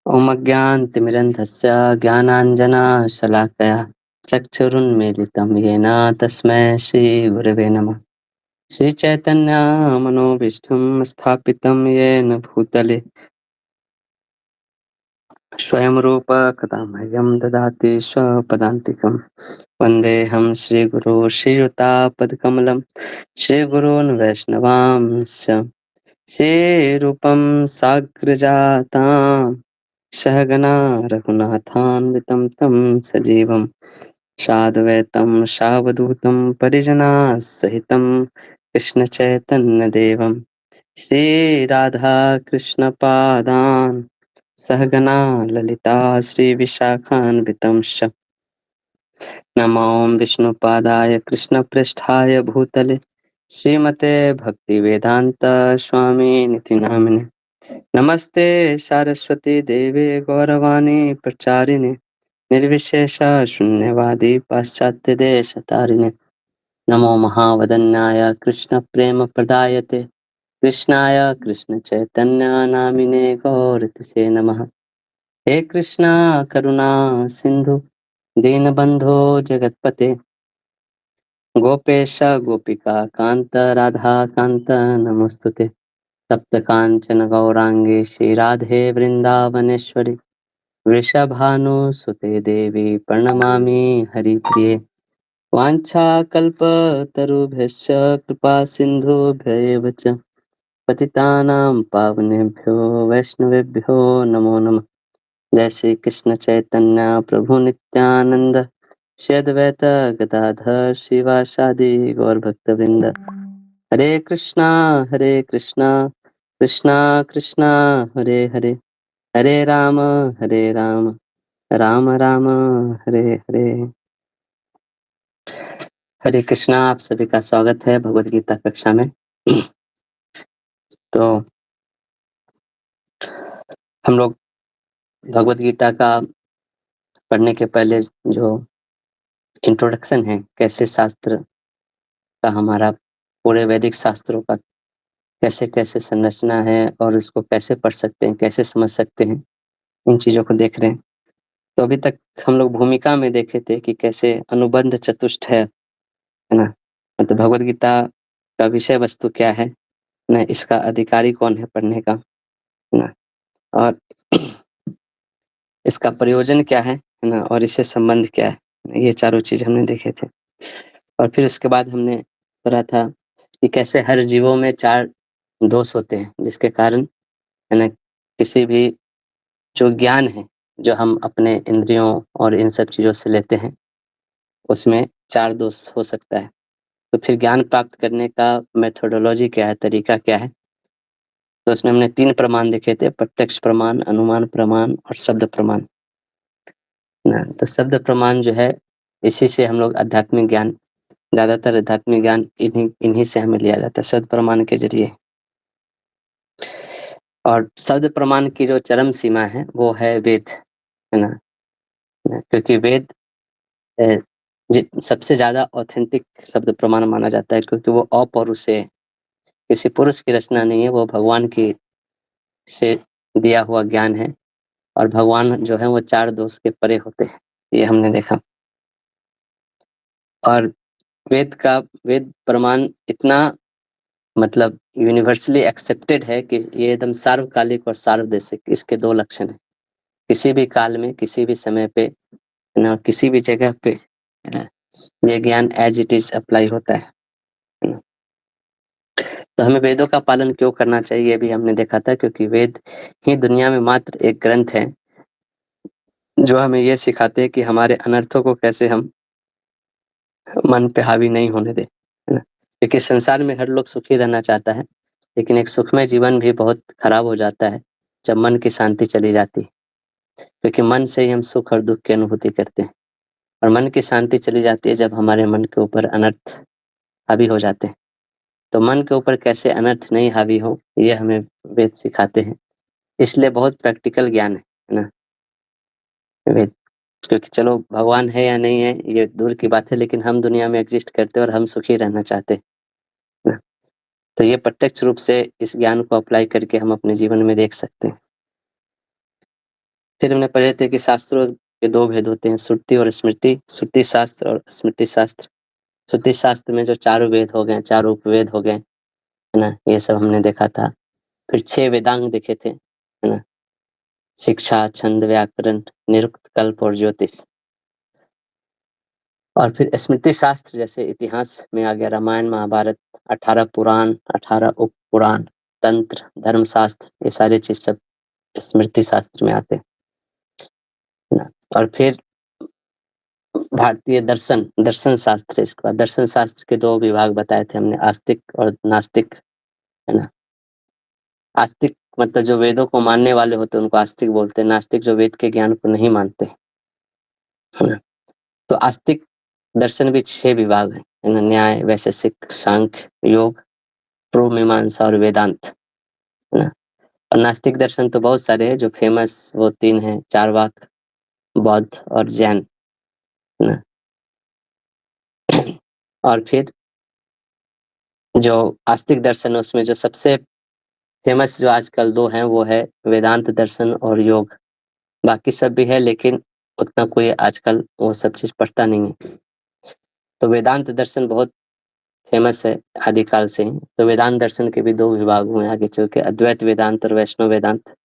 ॐ अज्ञानतिमिरन्धस्य ज्ञानाञ्जनशलाकया चक्षुरुन्मीलितं येन तस्मै श्रीगुरवे नमः। श्रीचैतन्यमनोभीष्टं स्थापितं येन भूतले स्वयं रूप कदा मह्यं ददाति स्वपदान्तिकं। वन्देऽहं श्रीगुरो श्रीयुतापदकमलं श्रीगुरून् वैष्णवांश्च श्रीरूपं साग्रजातां सहगना रघुनाथान्वितं तं सजीवं साद्वैतं सावधूतं परिजनसहितं कृष्णचैतन्यदेवं श्रीराधाकृष्णपादान् सहगना ललिता श्रीविशाखान्वितंश्च नमो विष्णुपादाय कृष्णपृष्ठाय भूतले श्रीमते भक्तिवेदान्त स्वामिनिति नामिने। नमस्ते सारस्वती देवे गौरवाणी प्रचारिणे निर्विशेष शून्यवादी पाश्चात्य देश तारिणे। नमो महावदन्याय कृष्ण प्रेम प्रदायते कृष्णाय कृष्ण चैतन्य नामिने गौरतिसे नमः। हे कृष्णा करुणा सिंधु दीनबंधो जगतपते गोपेश गोपिका कांत राधा कांत नमोस्तुते। तप्त कांचन गौरांगे श्री राधे वृंदावनेश्वरी वृषभानुसुते देवी प्रणमामि हरिप्रिये। वाञ्छाकल्पतरुभ्यश्च कृपा सिन्धुभ्येव च पतितानां पावनेभ्यो वैष्णवेभ्यो नमो नमः। जय श्री कृष्ण चैतन्य प्रभु नित्यानंद श्री अद्वैत गदाधर शिवासादि गौर भक्तवृंद। हरे कृष्णा कृष्णा कृष्णा हरे हरे हरे राम राम राम हरे हरे। हरे कृष्णा। आप सभी का स्वागत है भगवद गीता कक्षा में। तो हम लोग भगवद गीता का पढ़ने के पहले जो इंट्रोडक्शन है, कैसे शास्त्र का हमारा पूरे वैदिक शास्त्रों का कैसे कैसे संरचना है और उसको कैसे पढ़ सकते हैं, कैसे समझ सकते हैं, इन चीज़ों को देख रहे हैं। तो अभी तक हम लोग भूमिका में देखे थे कि कैसे अनुबंध चतुष्ट है ना। मतलब भगवद गीता का विषय वस्तु क्या है ना, इसका अधिकारी कौन है पढ़ने का ना, और इसका प्रयोजन क्या है ना, और इससे संबंध क्या है। ये चारों चीज हमने देखे थे। और फिर उसके बाद हमने पढ़ा था कि कैसे हर जीवों में चार दोष होते हैं, जिसके कारण है ना किसी भी जो ज्ञान है जो हम अपने इंद्रियों और इन सब चीजों से लेते हैं, उसमें चार दोष हो सकता है। तो फिर ज्ञान प्राप्त करने का मेथोडोलॉजी क्या है, तरीका क्या है। तो उसमें हमने तीन प्रमाण देखे थे, प्रत्यक्ष प्रमाण, अनुमान प्रमाण और शब्द प्रमाण ना। तो शब्द प्रमाण जो है, इसी से हम लोग आध्यात्मिक ज्ञान, ज्यादातर आध्यात्मिक ज्ञान इन्हीं इन्हीं से हमें लिया जाता है, शब्द प्रमाण के जरिए। और शब्द प्रमाण की जो चरम सीमा है वो है वेद, है ना। क्योंकि वेद सबसे ज्यादा ऑथेंटिक शब्द प्रमाण माना जाता है, क्योंकि वो अपौरुष से, किसी पुरुष की रचना नहीं है, वो भगवान की से दिया हुआ ज्ञान है। और भगवान जो है वो चार दोष के परे होते हैं, ये हमने देखा। और वेद प्रमाण इतना मतलब यूनिवर्सली एक्सेप्टेड है कि ये एकदम सार्वकालिक और सार्वदेशिक, इसके दो लक्षण हैं। किसी भी काल में, किसी भी समय पे, है ना, किसी भी जगह पे, है ना, ये ज्ञान एज इट इज अप्लाई होता है ना। तो हमें वेदों का पालन क्यों करना चाहिए, ये भी हमने देखा था, क्योंकि वेद ही दुनिया में मात्र एक ग्रंथ है जो हमें ये सिखाते हैं कि हमारे अनर्थों को कैसे हम मन पे हावी नहीं होने दें, है ना। क्योंकि संसार में हर लोग सुखी रहना चाहता है, लेकिन एक सुखमय जीवन भी बहुत खराब हो जाता है जब मन की शांति चली जाती है। क्योंकि मन से ही हम सुख और दुख की अनुभूति करते हैं, और मन की शांति चली जाती है जब हमारे मन के ऊपर अनर्थ हावी हो जाते हैं। तो मन के ऊपर कैसे अनर्थ नहीं हावी हो, ये हमें वेद सिखाते हैं। इसलिए बहुत प्रैक्टिकल ज्ञान है ना वेद। क्योंकि चलो भगवान है या नहीं है ये दूर की बात है, लेकिन हम दुनिया में एग्जिस्ट करते हैं और हम सुखी रहना चाहते हैं ना। तो ये प्रत्यक्ष रूप से इस ज्ञान को अप्लाई करके हम अपने जीवन में देख सकते हैं। फिर हमने पढ़े थे कि शास्त्रों के 2 भेद होते हैं, श्रुति और स्मृति, श्रुति शास्त्र और स्मृति शास्त्र। श्रुति शास्त्र में जो चारों वेद हो गए, चारों उपवेद हो गए, है ना? ये सब हमने देखा था। फिर 6 वेदांग देखे थे, है ना? शिक्षा, छंद, व्याकरण, निरुक्त, कल्प और ज्योतिष। और फिर स्मृति शास्त्र जैसे इतिहास में आ गया रामायण, महाभारत, 18 पुराण, 18 उपपुराण, तंत्र, धर्मशास्त्र, ये सारी चीज़ सब स्मृति शास्त्र में आते हैं, है ना? और फिर भारतीय दर्शन, दर्शन शास्त्र, इसके बाद दर्शन शास्त्र के 2 विभाग बताए थे हमने, आस्तिक और नास्तिक, है ना? आस्तिक मतलब जो वेदों को मानने वाले होते हैं उनको आस्तिक बोलते हैं, नास्तिक जो वेद के ज्ञान को नहीं मानते, है ना? तो आस्तिक दर्शन भी 6 विभाग हैं, है ना? न्याय, वैशेषिक, सांख्य, योग, पूर्व मीमांसा और वेदांत, है ना? और नास्तिक दर्शन तो बहुत सारे हैं, जो फेमस वो 3 हैं, चार्वाक, बौद्ध और जैन, है ना? और फिर जो आस्तिक दर्शन है उसमें जो सबसे फेमस जो आजकल 2 हैं वो है वेदांत दर्शन और योग। बाकी सब भी है लेकिन उतना कोई आजकल वो सब चीज़ पढ़ता नहीं है। तो वेदांत दर्शन बहुत फेमस है आदिकाल से ही। तो वेदांत दर्शन के भी 2 विभाग हुए आगे चल के, अद्वैत वेदांत और वैष्णव वेदांत।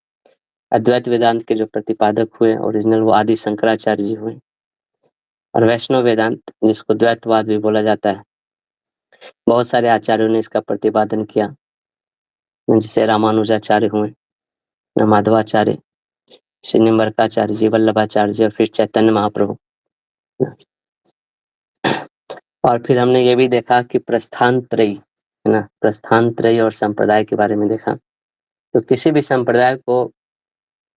अद्वैत वेदांत के जो प्रतिपादक हुए ओरिजिनल वो आदि शंकराचार्य जी हुए। और वैष्णव वेदांत जिसको द्वैतवाद भी बोला जाता है, बहुत सारे आचार्यों ने इसका प्रतिपादन किया, जैसे रामानुजाचार्य हुए, माधवाचार्य, श्री निम्बरकाचार्य जी, वल्लभाचार्य जी और फिर चैतन्य महाप्रभु। और फिर हमने ये भी देखा कि प्रस्थान त्रयी, है ना? प्रस्थान त्रयी और संप्रदाय के बारे में देखा। तो किसी भी संप्रदाय को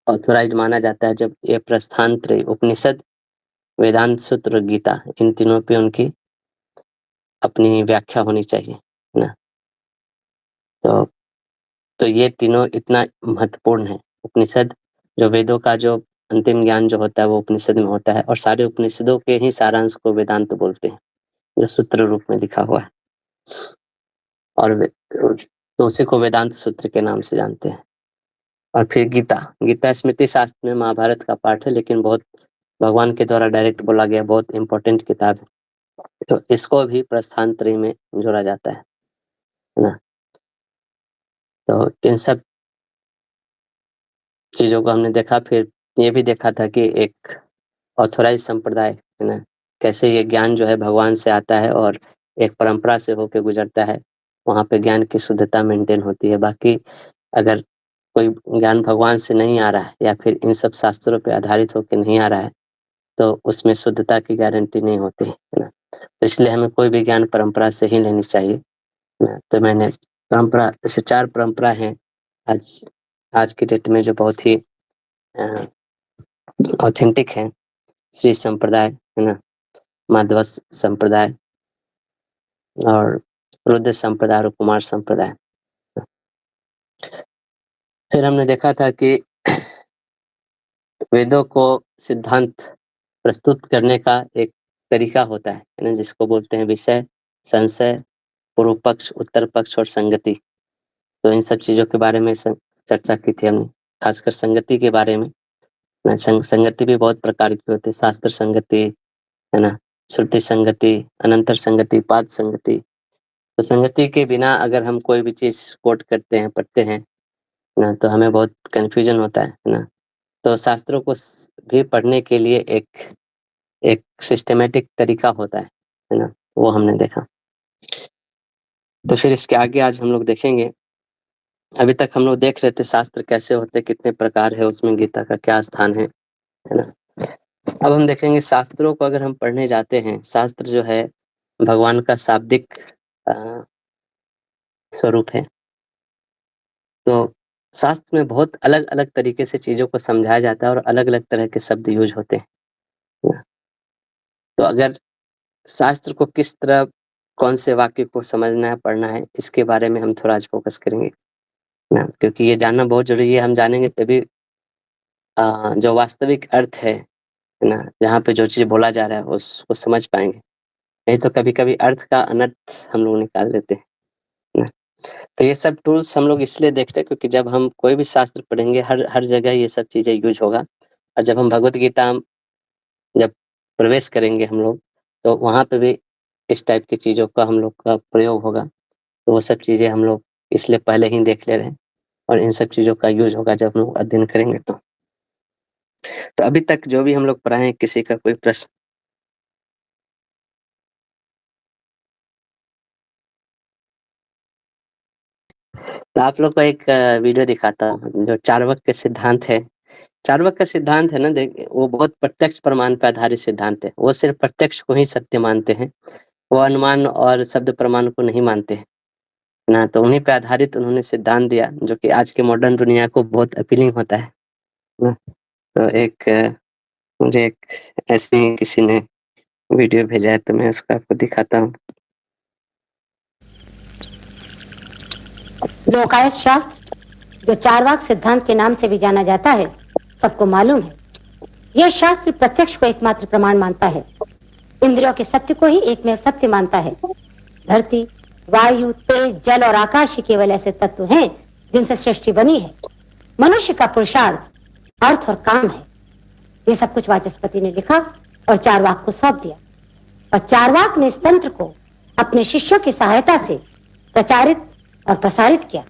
ऑथोराइज्ड माना जाता है जब ये प्रस्थान त्रयी, उपनिषद, वेदांत सूत्र और गीता, इन तीनों पे उनकी अपनी व्याख्या होनी चाहिए, है ना? तो ये तीनों इतना महत्वपूर्ण है। उपनिषद जो वेदों का जो अंतिम ज्ञान जो होता है वो उपनिषद में होता है, और सारे उपनिषदों के ही सारांश को वेदांत बोलते हैं, जो सूत्र रूप में लिखा हुआ है। और तो उसी को वेदांत सूत्र के नाम से जानते हैं। और फिर गीता, गीता स्मृति शास्त्र में महाभारत का पाठ है, लेकिन बहुत भगवान के द्वारा डायरेक्ट बोला गया, बहुत इंपॉर्टेंट किताब है। तो इसको भी प्रस्थान त्रयी में जोड़ा जाता है ना? तो इन सब चीज़ों को हमने देखा। फिर ये भी देखा था कि एक ऑथोराइज संप्रदाय, है ना? कैसे ये ज्ञान जो है भगवान से आता है और एक परंपरा से होके गुजरता है, वहाँ पे ज्ञान की शुद्धता मेंटेन होती है। बाकी अगर कोई ज्ञान भगवान से नहीं आ रहा है या फिर इन सब शास्त्रों पे आधारित होके नहीं आ रहा है, तो उसमें शुद्धता की गारंटी नहीं होती, है ना? तो इसलिए हमें कोई भी ज्ञान परंपरा से ही लेनी चाहिए, है ना? तो मैंने परंपरा, जैसे 4 परंपरा हैं आज आज की डेट में जो बहुत ही ऑथेंटिक है। श्री संप्रदाय, है ना? माधव संप्रदाय और रुद्र संप्रदाय और कुमार संप्रदाय। फिर हमने देखा था कि वेदों को सिद्धांत प्रस्तुत करने का एक तरीका होता है ना? जिसको बोलते हैं विषय, संशय, पूर्व पक्ष, उत्तर पक्ष और संगति। तो इन सब चीज़ों के बारे में चर्चा की थी हमने, खासकर संगति के बारे में ना। संगति भी बहुत प्रकार की होती है, शास्त्र संगति, है ना? श्रुति संगति, अनंतर संगति, पाद संगति। तो संगति के बिना अगर हम कोई भी चीज़ कोट करते हैं, पढ़ते हैं ना, तो हमें बहुत कन्फ्यूजन होता है ना? तो शास्त्रों को भी पढ़ने के लिए एक एक सिस्टमैटिक तरीका होता है ना? वो हमने देखा। तो फिर इसके आगे आज हम लोग देखेंगे। अभी तक हम लोग देख रहे थे शास्त्र कैसे होते हैं, कितने प्रकार है, उसमें गीता का क्या स्थान है ना? अब हम देखेंगे शास्त्रों को अगर हम पढ़ने जाते हैं, शास्त्र जो है भगवान का शाब्दिक अ, स्वरूप है। तो शास्त्र में बहुत अलग-अलग तरीके से चीज़ों को समझाया जाता है और अलग-अलग तरह के शब्द यूज़ होते हैं ना? तो अगर शास्त्र को किस तरह, कौन से वाक्य को समझना है, पढ़ना है, इसके बारे में हम थोड़ा आज फ़ोकस करेंगे ना, क्योंकि ये जानना बहुत ज़रूरी है। हम जानेंगे तभी जो वास्तविक अर्थ है ना, जहाँ पे जो चीज़ बोला जा रहा है उसको समझ पाएँगे। नहीं तो कभी-कभी अर्थ का अनर्थ हम लोग निकाल देते हैं ना। तो ये सब टूल्स हम लोग इसलिए देखते हैं क्योंकि जब हम कोई भी शास्त्र पढ़ेंगे, हर हर जगह ये सब चीज़ें यूज़ होगा। और जब हम भगवत गीता जब प्रवेश करेंगे हम लोग, तो वहाँ पे भी इस टाइप की चीज़ों का हम लोग का प्रयोग होगा। तो वो सब चीज़ें हम लोग इसलिए पहले ही देख ले रहे हैं और इन सब चीज़ों का यूज़ होगा जब हम लोग अध्ययन करेंगे तो। तो अभी तक जो भी हम लोग पढ़ाए हैं, किसी का कोई प्रश्न? तो आप लोग को एक वीडियो दिखाता हूँ, जो चार्वाक के सिद्धांत है। चार्वाक का सिद्धांत है ना, वो बहुत प्रत्यक्ष प्रमाण पे आधारित सिद्धांत है। वो सिर्फ प्रत्यक्ष को ही सत्य मानते हैं, वो अनुमान और शब्द प्रमाण को नहीं मानते हैं ना। तो उन्हीं पे आधारित उन्होंने सिद्धांत दिया, जो कि आज के मॉडर्न दुनिया को बहुत अपीलिंग होता है ना। तो मुझे एक ऐसे ही किसी ने वीडियो भेजा है, तो मैं उसको आपको दिखाता हूँ। लोकायत शास्त्र, जो चार्वाक सिद्धांत के नाम से भी जाना जाता है, सबको मालूम है। यह शास्त्र प्रत्यक्ष को एकमात्र प्रमाण मानता है, इंद्रियों के सत्य को ही एकमेव सत्य मानता है। धरती, वायु, तेज, जल और आकाश ही केवल ऐसे तत्व हैं जिनसे सृष्टि बनी है। मनुष्य का पुरुषार्थ अर्थ और काम है। ये सब कुछ वाचस्पति ने लिखा और चार्वाक को सौंप दिया, और चार्वाक ने इस तंत्र को अपने शिष्यों की सहायता से प्रचारित और प्रसारित किया।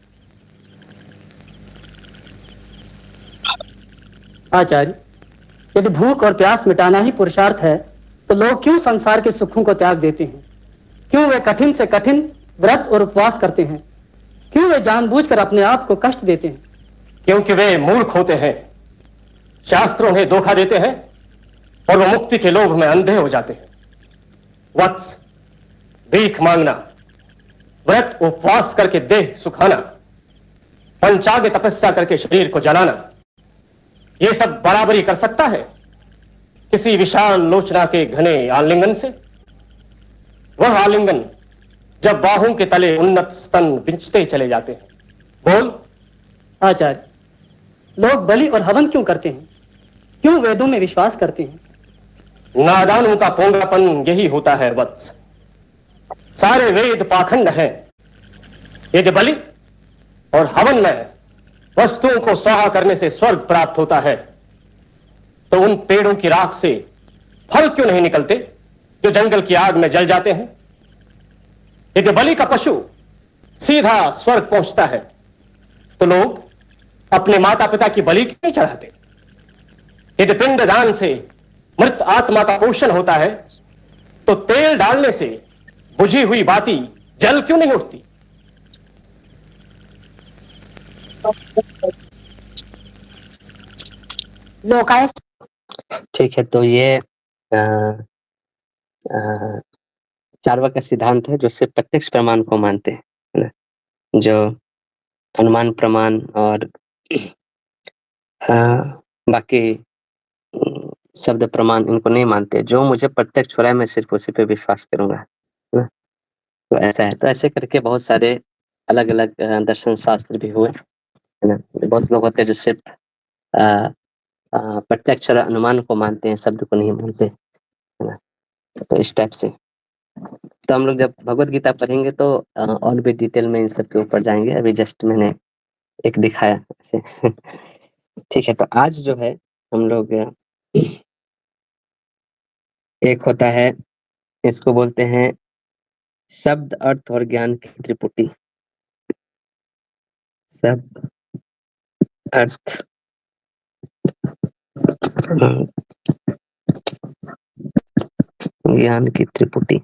आचार्य, यदि भूख और प्यास मिटाना ही पुरुषार्थ है, तो लोग क्यों संसार के सुखों को त्याग देते हैं? क्यों वे कठिन से कठिन व्रत और उपवास करते हैं? क्यों वे जानबूझकर अपने आप को कष्ट देते हैं? क्योंकि वे मूर्ख होते हैं, शास्त्रों में धोखा देते हैं और वो मुक्ति के लोभ में अंधे हो जाते हैं। वत्स, भीख मांगना, व्रत उपवास करके देह सुखाना, पंचांग तपस्या करके शरीर को जलाना, ये सब बराबरी कर सकता है किसी विशाल लोचना के घने आलिंगन से? वह आलिंगन जब बाहों के तले उन्नत स्तन बिछते चले जाते हैं। बोल आचार्य, लोग बलि और हवन क्यों करते हैं? क्यों वेदों में विश्वास करते हैं? नादानों का पोंगापन यही होता है वत्स। सारे वेद पाखंड हैं। यदि बलि और हवन में वस्तुओं को स्वाहा करने से स्वर्ग प्राप्त होता है, तो उन पेड़ों की राख से फल क्यों नहीं निकलते जो जंगल की आग में जल जाते हैं? यदि बलि का पशु सीधा स्वर्ग पहुंचता है, तो लोग अपने माता पिता की बलि क्यों नहीं चढ़ाते? यदि पिंडदान से मृत आत्मा का पोषण होता है, तो तेल डालने से बुझी हुई बाती जल क्यों नहीं उठती? लोकायत। ठीक है, तो ये अ, अ, चार्वाक का सिद्धांत है, जो सिर्फ प्रत्यक्ष प्रमाण को मानते हैं, है ना। जो अनुमान प्रमाण और बाकी शब्द प्रमाण इनको नहीं मानते। जो मुझे प्रत्यक्ष हो रहा है, मैं सिर्फ उसी पे विश्वास करूंगा, है ना। तो ऐसा है। तो ऐसे करके बहुत सारे अलग अलग दर्शन शास्त्र भी हुए, है ना। बहुत लोग होते हैं जो सिर्फ प्रत्यक्ष और अनुमान को मानते हैं, शब्द को नहीं मानते, है ना। तो इस टाइप से तो हम लोग जब भगवत गीता पढ़ेंगे, तो और भी डिटेल में इन सब के ऊपर जाएंगे। अभी जस्ट मैंने एक दिखाया ऐसे। ठीक है, तो आज जो है हम लोग एक होता है, इसको बोलते हैं शब्द, अर्थ और ज्ञान की त्रिपुटी। शब्द, अर्थ, ज्ञान की त्रिपुटी।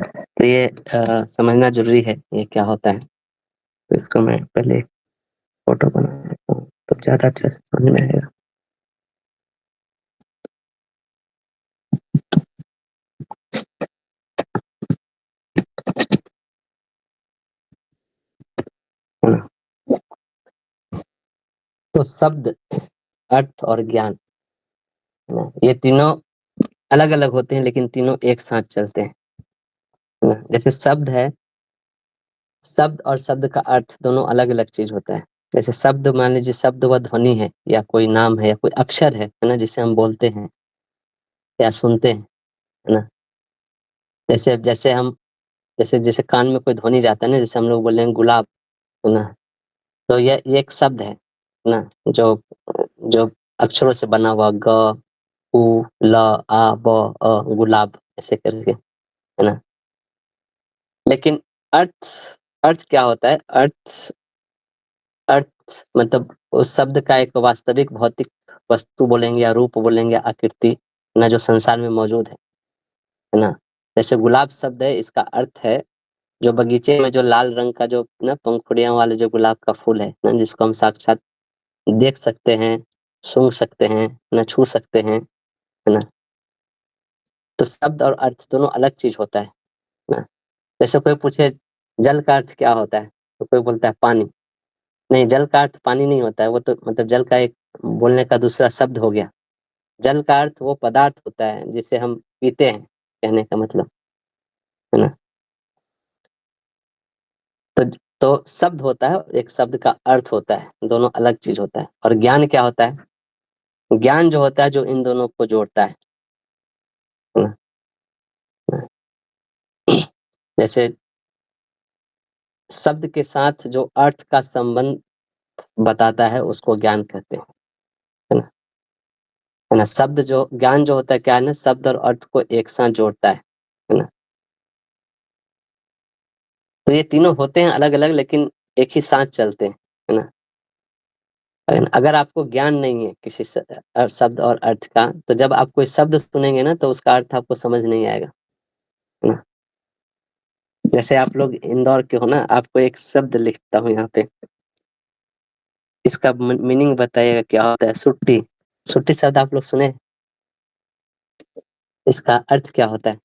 तो ये समझना जरूरी है, ये क्या होता है। तो इसको मैं पहले एक फोटो बना देता हूँ, तो ज्यादा अच्छे से समझ में आएगा। है ना? तो शब्द, अर्थ और ज्ञान, है ना, ये तीनों अलग अलग होते हैं, लेकिन तीनों एक साथ चलते हैं, है ना। जैसे शब्द है, शब्द और शब्द का अर्थ दोनों अलग अलग चीज होता है। जैसे शब्द, मान लीजिए शब्द व ध्वनि है, या कोई नाम है, या कोई अक्षर है ना, जिसे हम बोलते हैं या सुनते हैं, है ना। जैसे जैसे हम जैसे जैसे कान में कोई ध्वनि जाता है ना, जैसे हम लोग बोल रहे हैं गुलाब, है ना। तो ये एक शब्द है ना, जो जो अक्षरों से बना हुआ ग, उ, ल, आ, ब, अ, गुलाब ऐसे करके, है ना। लेकिन अर्थ अर्थ क्या होता है? अर्थ अर्थ मतलब उस शब्द का एक वास्तविक भौतिक वस्तु बोलेंगे या रूप बोलेंगे, आकृति ना, जो संसार में मौजूद है ना। जैसे गुलाब शब्द है, इसका अर्थ है जो बगीचे में जो लाल रंग का जो ना पंखुड़ियां वाले जो गुलाब का फूल है ना, जिसको हम साक्षात देख सकते हैं, सूंघ सकते हैं ना, छू सकते हैं, है ना। तो शब्द और अर्थ दोनों अलग चीज होता है ना। जैसे कोई पूछे जल का अर्थ क्या होता है, तो कोई बोलता है पानी। नहीं, जल का अर्थ पानी नहीं होता है, वो तो मतलब जल का एक बोलने का दूसरा शब्द हो गया। जल का अर्थ वो पदार्थ होता है जिसे हम पीते हैं, कहने का मतलब, है ना। तो तो शब्द होता है और एक शब्द का अर्थ होता है, दोनों अलग चीज होता है। और ज्ञान क्या होता है? ज्ञान जो होता है जो इन दोनों को जोड़ता है ना। जैसे शब्द के साथ जो अर्थ का संबंध बताता है उसको ज्ञान कहते हैं, है ना। है ना, शब्द जो ज्ञान जो होता है क्या है ना, शब्द और अर्थ को एक साथ जोड़ता है ना। तो ये तीनों होते हैं अलग अलग, लेकिन एक ही साथ चलते हैं, है ना। अगर आपको ज्ञान नहीं है किसी शब्द और अर्थ का, तो जब आप कोई शब्द सुनेंगे ना, तो उसका अर्थ आपको समझ नहीं आएगा, है ना। जैसे आप लोग इंदौर के हो ना, आपको एक शब्द लिखता हूँ यहाँ पे, इसका मीनिंग बताइएगा क्या होता है। सुट्टी, सुट्टी शब्द आप लोग सुने? इसका अर्थ क्या होता है?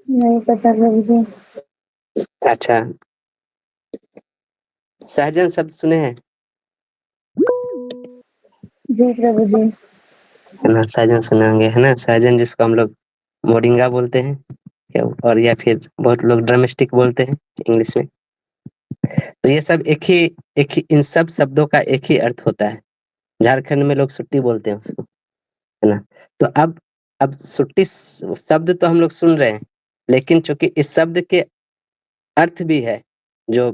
नहीं पता प्रभु जी। अच्छा, सहजन शब्द सुने हैं? जी प्रभु जी। है ना, सहजन सुने होंगे, है ना। सहजन जिसको हम लोग मोरिंगा बोलते हैं, और या फिर बहुत लोग ड्रमस्टिक बोलते हैं इंग्लिश में। तो ये सब एक ही इन सब शब्दों का एक ही अर्थ होता है। झारखंड में लोग सुट्टी बोलते हैं उसको, है ना। तो अब सुट्टी शब्द तो हम लोग सुन रहे हैं, लेकिन चूंकि इस शब्द के अर्थ भी है जो,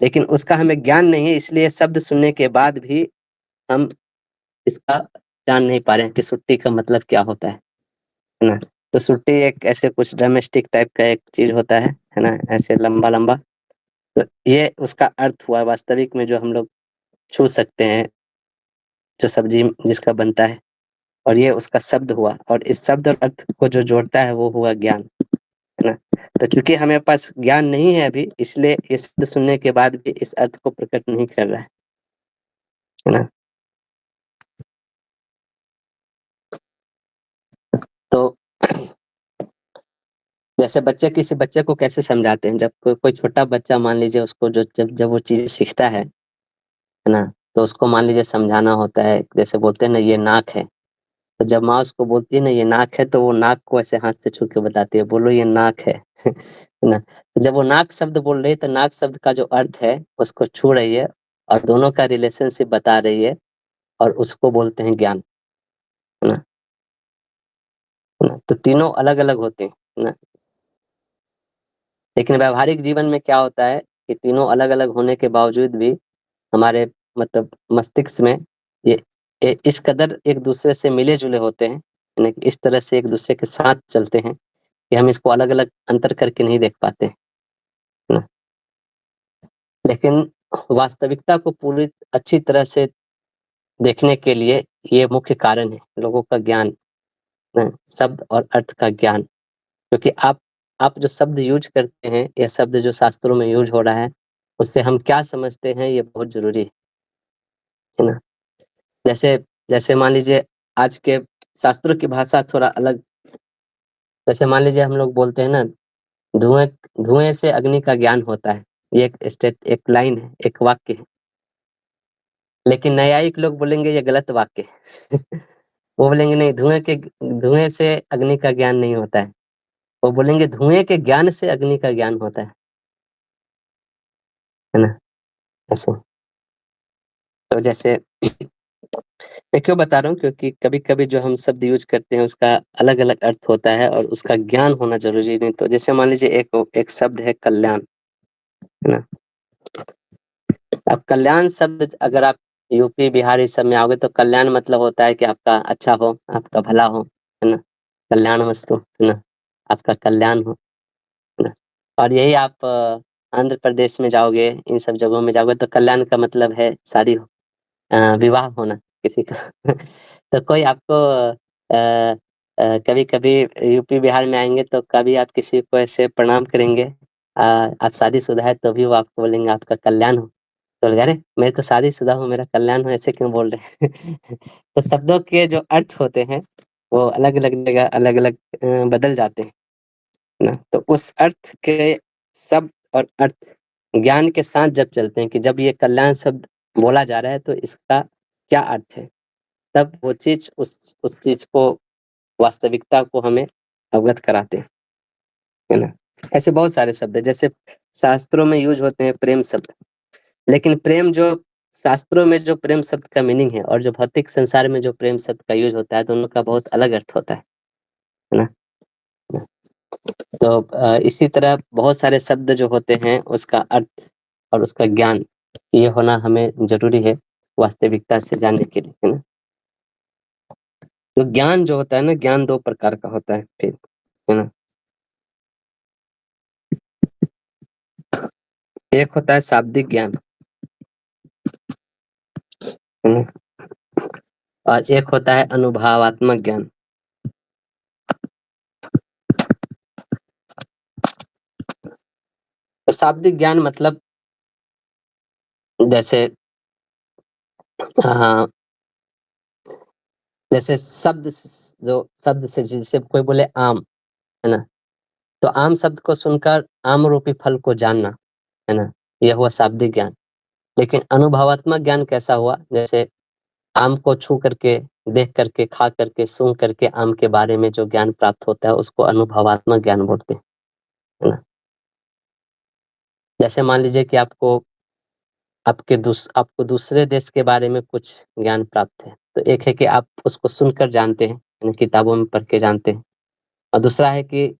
लेकिन उसका हमें ज्ञान नहीं है, इसलिए शब्द सुनने के बाद भी हम इसका जान नहीं पा रहे हैं कि सुट्टी का मतलब क्या होता है ना। तो सुट्टी एक ऐसे कुछ ड्रमस्टिक टाइप का एक चीज होता है ना, ऐसे लंबा लंबा। तो ये उसका अर्थ हुआ वास्तविक में, जो हम लोग छू सकते हैं, जो सब्जी जिसका बनता है, और ये उसका शब्द हुआ, और इस शब्द और अर्थ को जो जोड़ता है वो हुआ ज्ञान, है ना। तो क्योंकि हमें पास ज्ञान नहीं है अभी, इसलिए ये शब्द सुनने के बाद भी इस अर्थ को प्रकट नहीं कर रहा है ना। तो जैसे बच्चे किसी बच्चे को कैसे समझाते हैं, जब कोई छोटा बच्चा मान लीजिए, उसको जो जब जब वो चीजें सीखता है ना, तो उसको मान लीजिए समझाना होता है। जैसे बोलते हैं ना ये नाक है, तो जब माँ उसको बोलती है ना ये नाक है, तो वो नाक को ऐसे हाथ से छू के बताती है, बोलो ये नाक है है ना। तो जब वो नाक शब्द बोल रही है, तो नाक शब्द का जो अर्थ है उसको छू रही है, और दोनों का रिलेशनशिप बता रही है, और उसको बोलते हैं ज्ञान, है ना। है ना? तो तीनों अलग अलग होते हैं, है ना। लेकिन व्यावहारिक जीवन में क्या होता है कि तीनों अलग अलग होने के बावजूद भी हमारे मतलब मस्तिष्क में ये इस कदर एक दूसरे से मिले जुले होते हैं, यानी कि इस तरह से एक दूसरे के साथ चलते हैं कि हम इसको अलग अलग अंतर करके नहीं देख पाते, है ना। लेकिन वास्तविकता को पूरी अच्छी तरह से देखने के लिए ये मुख्य कारण है लोगों का ज्ञान, है, शब्द और अर्थ का ज्ञान। क्योंकि आप जो शब्द यूज करते हैं, यह शब्द जो शास्त्रों में यूज हो रहा है, उससे हम क्या समझते हैं ये बहुत जरूरी है ना। जैसे जैसे मान लीजिए आज के शास्त्रों की भाषा थोड़ा अलग। जैसे मान लीजिए हम लोग बोलते हैं ना, धुएं धुएं से अग्नि का ज्ञान होता है। ये एक लाइन है, एक वाक्य है। लेकिन न्यायिक लोग बोलेंगे ये गलत वाक्य है वो बोलेंगे नहीं, धुएं से अग्नि का ज्ञान नहीं होता है। वो बोलेंगे धुएं के ज्ञान से अग्नि का ज्ञान होता है ना। ऐसे तो जैसे मैं क्यों बता रहा हूँ, क्योंकि कभी कभी जो हम शब्द यूज करते हैं उसका अलग अलग अर्थ होता है, और उसका ज्ञान होना जरूरी नहीं। तो जैसे मान लीजिए एक एक शब्द है कल्याण, है ना। अब कल्याण शब्द अगर आप यूपी बिहार इस सब में आओगे तो कल्याण मतलब होता है कि आपका अच्छा हो, आपका भला हो, है ना, कल्याण वस्तु, है ना, आपका कल्याण हो, है ना। और यही आप आंध्र प्रदेश में जाओगे, इन सब जगहों में जाओगे तो कल्याण का मतलब है शादी हो, विवाह होना किसी का तो कोई आपको कभी कभी यूपी बिहार में आएंगे तो कभी आप किसी को ऐसे प्रणाम करेंगे, आप शादीशुदा है तो भी वो आपको बोलेंगे आपका कल्याण हो, तो बोलेंगे, अरे मैं तो शादीशुदा हूँ, मेरा कल्याण हो, ऐसे क्यों बोल रहे हैं तो शब्दों के जो अर्थ होते हैं वो अलग अलग जगह अलग अलग बदल जाते हैं ना। तो उस अर्थ के शब्द और अर्थ ज्ञान के साथ जब चलते हैं कि जब ये कल्याण शब्द बोला जा रहा है तो इसका क्या अर्थ है, तब वो चीज उस चीज को, वास्तविकता को हमें अवगत कराते हैं, है ना। ऐसे बहुत सारे शब्द है, जैसे शास्त्रों में यूज होते हैं प्रेम शब्द, लेकिन प्रेम जो शास्त्रों में जो प्रेम शब्द का मीनिंग है और जो भौतिक संसार में जो प्रेम शब्द का यूज होता है दोनों का बहुत अलग अर्थ होता है ना। तो इसी तरह बहुत सारे शब्द जो होते हैं उसका अर्थ और उसका ज्ञान ये होना हमें जरूरी है वास्तविकता से जानने के लिए, है ना। तो ज्ञान जो होता है ना, ज्ञान दो प्रकार का होता है फिर, है ना। एक होता है शाब्दिक ज्ञान, है ना, और एक होता है अनुभवात्मक ज्ञान। तो शाब्दिक ज्ञान मतलब जैसे हाँ, जैसे जो शब्द से जैसे कोई बोले आम, है ना, तो आम शब्द को सुनकर आम रूपी फल को जानना, है ना, यह हुआ शाब्दिक ज्ञान। लेकिन अनुभवात्मक ज्ञान कैसा हुआ, जैसे आम को छू करके, देख करके, खा करके, सूंघ करके आम के बारे में जो ज्ञान प्राप्त होता है उसको अनुभवात्मक ज्ञान बोलते हैं, है ना। जैसे मान लीजिए कि आपको दूसरे देश के बारे में कुछ ज्ञान प्राप्त है, तो एक है कि आप उसको सुनकर जानते हैं, यानी किताबों में पढ़ के जानते हैं, और दूसरा है कि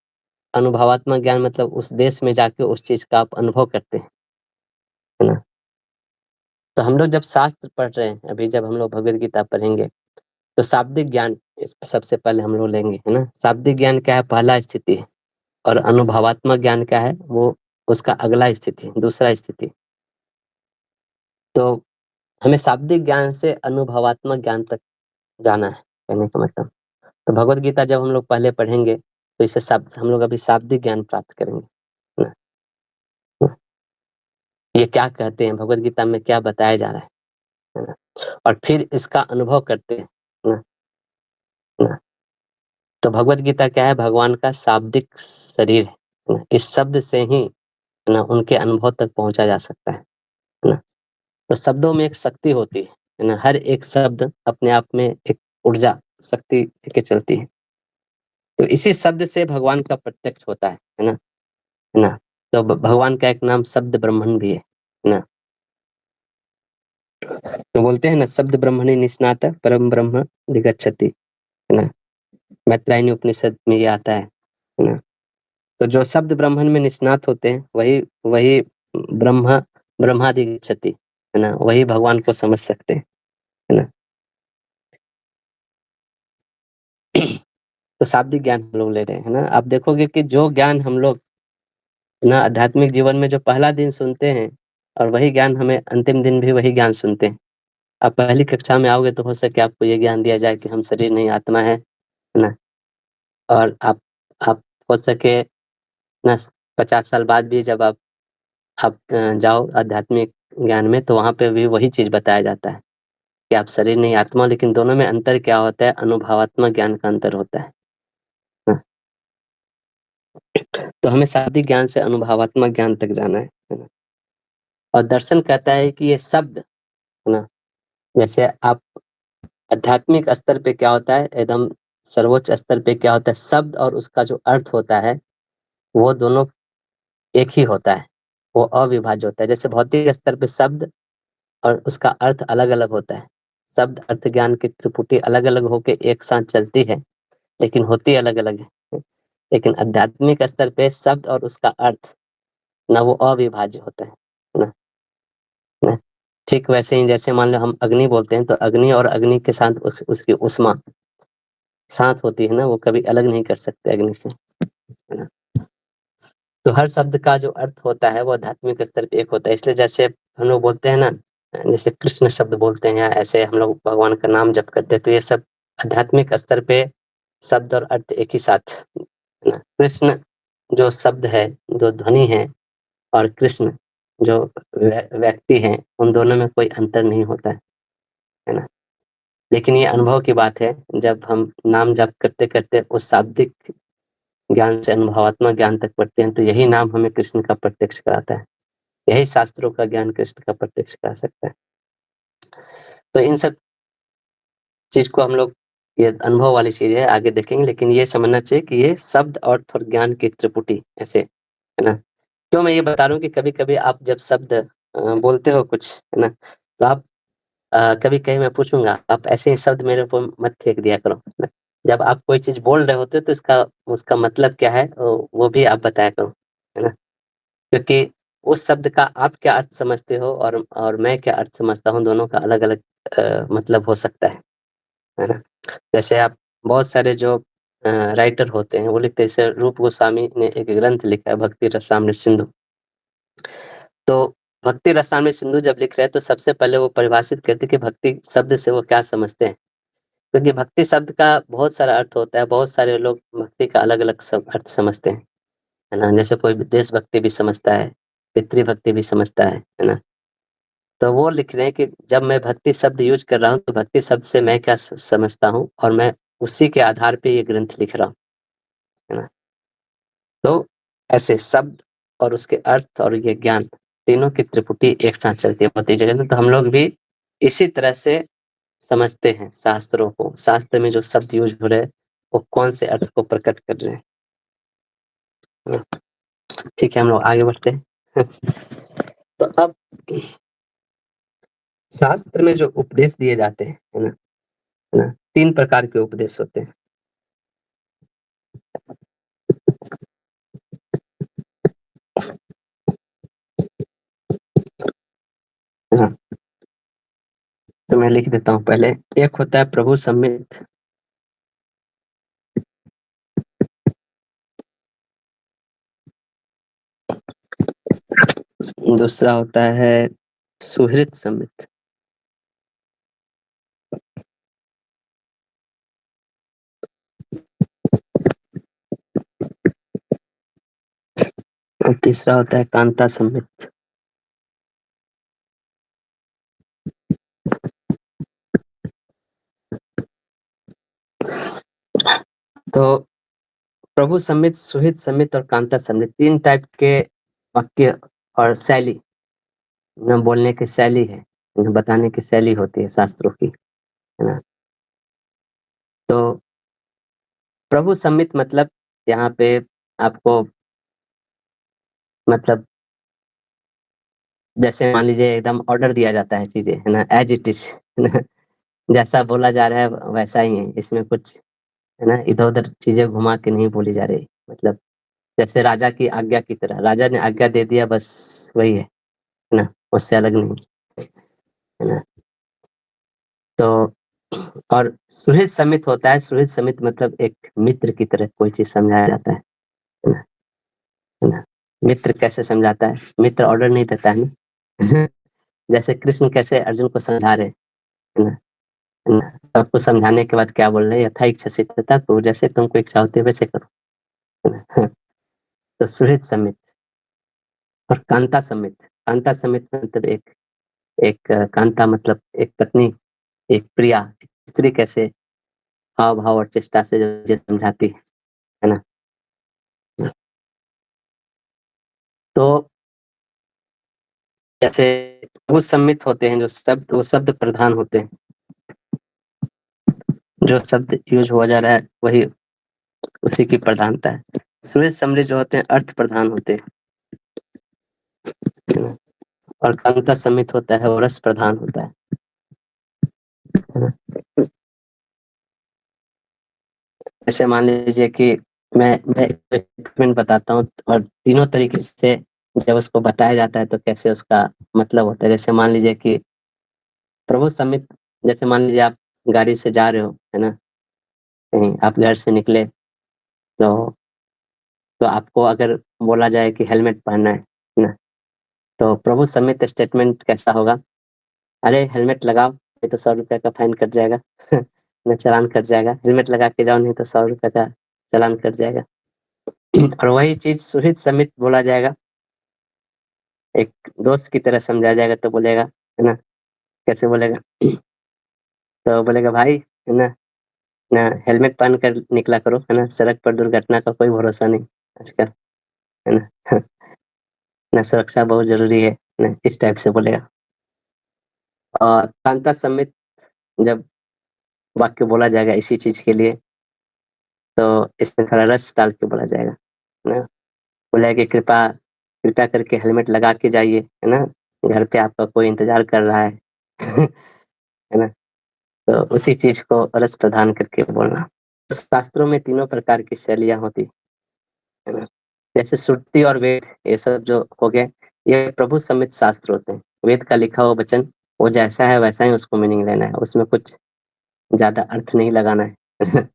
अनुभवात्मक ज्ञान मतलब उस देश में जाके उस चीज का आप अनुभव करते हैं, है ना। तो हम लोग जब शास्त्र पढ़ रहे हैं, अभी जब हम लोग भगवत गीता पढ़ेंगे तो शाब्दिक ज्ञान इस सबसे पहले हम लोग लेंगे, है ना। शाब्दिक ज्ञान क्या है, पहला स्थिति है, और अनुभवात्मक ज्ञान क्या है, वो उसका अगला स्थिति, दूसरा स्थिति। तो हमें शाब्दिक ज्ञान से अनुभवात्मक ज्ञान तक जाना है, कहने का मतलब। तो भगवत गीता जब हम लोग पहले पढ़ेंगे तो इससे शब्द हम लोग अभी शाब्दिक ज्ञान प्राप्त करेंगे, है ना। ये क्या कहते हैं, भगवत गीता में क्या बताया जा रहा है ना, और फिर इसका अनुभव करते हैं, है ना, है ना। तो भगवत गीता क्या है, भगवान का शाब्दिक शरीर है ना, इस शब्द से ही, है ना, उनके अनुभव तक पहुंचा जा सकता है ना। तो शब्दों में एक शक्ति होती है ना, हर एक शब्द अपने आप में एक ऊर्जा शक्ति लेके चलती है। तो इसी शब्द से भगवान का प्रत्यक्ष होता है ना, है ना। तो भगवान का एक नाम शब्द ब्रह्मण भी है ना। तो बोलते हैं ना, शब्द ब्रह्मणि निष्णात परम ब्रह्म दिगच्छति, है ना, मैत्रायणी उपनिषद में ये आता है ना। तो जो शब्द ब्रह्मण में निष्णात होते हैं वही वही ब्रह्मादिगच्छति, है ना, वही भगवान को समझ सकते हैं, है ना। तो शाब्दिक ज्ञान हम लोग ले रहे हैं, है ना। आप देखोगे कि जो ज्ञान हम लोग ना आध्यात्मिक जीवन में जो पहला दिन सुनते हैं, और वही ज्ञान हमें अंतिम दिन भी वही ज्ञान सुनते हैं। आप पहली कक्षा में आओगे तो हो सके आपको ये ज्ञान दिया जाए कि हम शरीर नहीं आत्मा है ना। और आप हो सके ना 50 साल बाद भी जब आप जाओ आध्यात्मिक ज्ञान में तो वहां पे भी वही चीज बताया जाता है कि आप शरीर नहीं आत्मा, लेकिन दोनों में अंतर क्या होता है, अनुभवात्मक ज्ञान का अंतर होता है ना? तो हमें शाब्दिक ज्ञान से अनुभवात्मक ज्ञान तक जाना है ना। और दर्शन कहता है कि ये शब्द, है ना, जैसे आप आध्यात्मिक स्तर पे क्या होता है, एकदम सर्वोच्च स्तर पे क्या होता है, शब्द और उसका जो अर्थ होता है वो दोनों एक ही होता है, वो अविभाज्य होता है। जैसे भौतिक स्तर पे शब्द और उसका अर्थ अलग अलग होता है, शब्द अर्थ ज्ञान की त्रिपुटी अलग अलग होके एक साथ चलती है, लेकिन होती अलग अलग है। लेकिन आध्यात्मिक स्तर पे शब्द और उसका अर्थ ना वो अविभाज्य होता है ना, ना। ठीक वैसे ही जैसे मान लो हम अग्नि बोलते हैं, तो अग्नि और अग्नि के साथ उसकी उष्मा साथ होती है ना, वो कभी अलग नहीं कर सकते अग्नि से, है ना। तो हर शब्द का जो अर्थ होता है वो आध्यात्मिक स्तर पे एक होता है। इसलिए जैसे हम लोग बोलते हैं ना, जैसे कृष्ण शब्द बोलते हैं या ऐसे हम लोग भगवान का नाम जप करते हैं, तो ये सब आध्यात्मिक स्तर पे शब्द और अर्थ एक ही साथ, है ना। कृष्ण जो शब्द है, जो ध्वनि है, और कृष्ण जो व्यक्ति है, उन दोनों में कोई अंतर नहीं होता है ना। लेकिन ये अनुभव की बात है, जब हम नाम जप करते करते उस शाब्दिक ज्ञान से अनुभवात्मक ज्ञान तक बढ़ते हैं, तो यही नाम हमें कृष्ण का प्रत्यक्ष कराता है। यही शास्त्रों का ज्ञान कृष्ण का प्रत्यक्ष करा सकता है। तो इन सब चीज को हम लोग, ये अनुभव वाली चीज है, आगे देखेंगे। लेकिन ये समझना चाहिए कि ये शब्द अर्थ और ज्ञान की त्रिपुटी ऐसे, है ना। क्यों मैं ये बता रहा हूँ कि कभी कभी आप जब शब्द बोलते हो कुछ, है ना, तो आप कभी कहीं मैं पूछूंगा, आप ऐसे ही शब्द मेरे ऊपर मत फेंक दिया करो, है ना। जब आप कोई चीज बोल रहे होते हो तो इसका उसका मतलब क्या है वो भी आप बताया करो, है ना। क्योंकि उस शब्द का आप क्या अर्थ समझते हो और मैं क्या अर्थ समझता हूँ, दोनों का अलग अलग मतलब हो सकता है ना। जैसे आप बहुत सारे जो राइटर होते हैं वो लिखते हैं, जैसे रूप गोस्वामी ने एक ग्रंथ लिखा है भक्ति रसामृत सिंधु। तो भक्ति रसामृत सिंधु जब लिख रहे हैं तो सबसे पहले वो परिभाषित करते हैं कि भक्ति शब्द से वो क्या समझते हैं। क्योंकि भक्ति शब्द का बहुत सारा अर्थ होता है, बहुत सारे लोग भक्ति का अलग अलग अर्थ समझते हैं, है ना। जैसे कोई देशभक्ति भी समझता है, पितृभक्ति भी समझता है ना। तो वो लिख रहे हैं कि जब मैं भक्ति शब्द यूज कर रहा हूँ तो भक्ति शब्द से मैं क्या समझता हूँ, और मैं उसी के आधार पे ये ग्रंथ लिख रहा हूँ, है ना। तो ऐसे शब्द और उसके अर्थ और ये ज्ञान तीनों की त्रिपुटी एक साथ चलती है होती जगह। तो हम लोग भी इसी तरह से समझते हैं शास्त्रों को। शास्त्र में जो शब्द यूज हो रहे हैं वो कौन से अर्थ को प्रकट कर रहे हैं, है ना? ठीक है, हम लोग आगे बढ़ते हैं। तो अब शास्त्र में जो उपदेश दिए जाते हैं, है ना, तीन प्रकार के उपदेश होते हैं। हाँ, तो मैं लिख देता हूँ पहले। एक होता है प्रभु सम्मित, दूसरा होता है सुहृद सम्मित, और तीसरा होता है कांता सम्मित। तो प्रभु सम्मित, सुहृद सम्मित और कांता सम्मित, तीन टाइप के वाक्य और शैली न, बोलने की शैली है, न बताने की शैली होती है शास्त्रों की, है ना। तो प्रभु सम्मित मतलब यहाँ पे आपको, मतलब जैसे मान लीजिए एकदम ऑर्डर दिया जाता है चीजें, है ना, एज इट इज, है ना। जैसा बोला जा रहा है वैसा ही है, इसमें कुछ, है ना, इधर उधर चीजें घुमा के नहीं बोली जा रही। मतलब जैसे राजा की आज्ञा की तरह, राजा ने आज्ञा दे दिया, बस वही है ना, उससे अलग नहीं, है ना। तो और सुहृद समित होता है। सुहृद समित मतलब एक मित्र की तरह कोई चीज समझाया जाता है ना, है ना। मित्र कैसे समझाता है, मित्र ऑर्डर नहीं देता है ना। जैसे कृष्ण कैसे अर्जुन को समझा रहे, है ना, है ना। सबको समझाने के बाद क्या बोल रहे हैं, यथा इच्छा सिद्धता, तो जैसे तुमको इच्छा होती है वैसे करो, है ना। तो सुहृद समित और कांता समित। कांता समित मतलब एक एक कांता मतलब एक पत्नी, एक प्रिया, एक स्त्री कैसे हाव भाव और चेष्टा से जो चीजें समझाती है ना। तो जैसे वो सम्मित होते हैं जो शब्द, वो शब्द प्रधान होते हैं, जो शब्द यूज हुआ जा रहा है वही उसी की प्रधानता है। सुरेश समृद्ध जो होते हैं अर्थ प्रधान होते हैं, और कांता सम्मित होता है वो रस प्रधान होता है ना। ऐसे मान लीजिए कि मैं एक बताता हूँ, और तीनों तरीके से जब उसको बताया जाता है तो कैसे उसका मतलब होता है। जैसे मान लीजिए कि प्रभु सम्मित, जैसे मान लीजिए आप गाड़ी से जा रहे हो, है ना, कहीं आप घर से निकले तो आपको अगर बोला जाए कि हेलमेट पहनना है ना, तो प्रभु सम्मित स्टेटमेंट कैसा होगा? अरे हेलमेट लगाओ, नहीं तो 100 रुपये का फाइन कट जाएगा न चालान कट जाएगा। हेलमेट लगा के जाओ, नहीं तो 100 रुपये का चालान कट जाएगा। और वही चीज सुहित समित बोला जाएगा, एक दोस्त की तरह समझा जाएगा, तो बोलेगा, है ना, कैसे बोलेगा? तो बोलेगा भाई, है ना, ना हेलमेट पहन कर निकला करो, है ना, सड़क पर दुर्घटना का कोई भरोसा नहीं आजकल, है ना ना सुरक्षा बहुत जरूरी है ना, इस टाइप से बोलेगा। और कांता समित जब वाक्य बोला जाएगा इसी चीज के लिए, तो इसमें थोड़ा रस डाल के बोला जाएगा, है ना। बोला कि कृपा कृपया करके हेलमेट लगा के जाइए, है ना, घर पे आपका कोई इंतजार कर रहा है है ना। तो उसी चीज को रस प्रदान करके बोलना। शास्त्रों में तीनों प्रकार की शैलियां होती है ना, जैसे श्रुति और वेद, ये सब जो हो गए, ये प्रभु सम्मित शास्त्र होते हैं। वेद का लिखा हुआ वचन वो जैसा है वैसा ही उसको मीनिंग लेना है, उसमें कुछ ज्यादा अर्थ नहीं लगाना है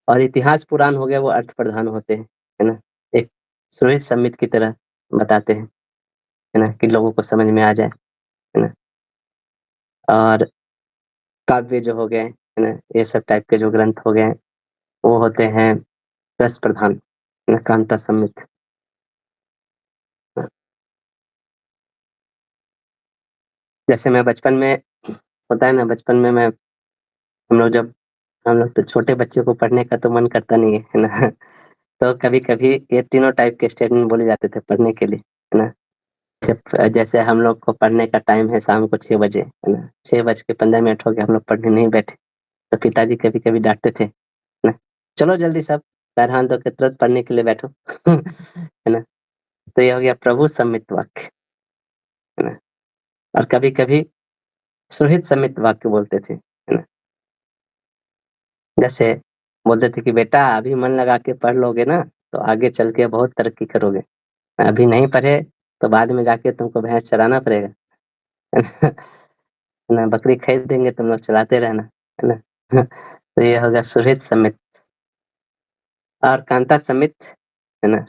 और इतिहास पुराण हो गए, वो अर्थ प्रधान होते हैं, है ना, एक सुहित सम्मित की तरह बताते हैं, है ना, कि लोगों को समझ में आ जाए, है ना। और काव्य जो हो गए, है ना, ये सब टाइप के जो ग्रंथ हो गए, वो होते हैं रस प्रधान, है ना, कांता सम्मित। जैसे मैं बचपन में, होता है ना, बचपन में मैं हम लोग तो छोटे बच्चे को पढ़ने का तो मन करता नहीं है ना तो कभी कभी ये तीनों टाइप के स्टेटमेंट बोले जाते थे पढ़ने के लिए, है ना। जैसे हम लोग को पढ़ने का टाइम है शाम को 6 बजे, है ना, 6 बज के 15 मिनट हो गए, हम लोग पढ़ने नहीं बैठे, तो पिताजी कभी कभी डांटते थे, है ना, चलो जल्दी सब पैर हाथ धो के तुरंत पढ़ने के लिए बैठो है ना। तो ये हो गया प्रभु सम्मित वाक्य, है ना। और कभी कभी सुहित सम्मित वाक्य बोलते थे, है ना। जैसे बोलते थे कि बेटा अभी मन लगा के पढ़ लोगे ना, तो आगे चल के बहुत तरक्की करोगे। अभी नहीं पढ़े तो बाद में जाके तुमको भैंस चराना पड़ेगा, है ना। है ना, बकरी खरीद देंगे, तुम लोग चलाते रहना, है ना तो ये होगा सुहृद समित। और कांता समित, है ना,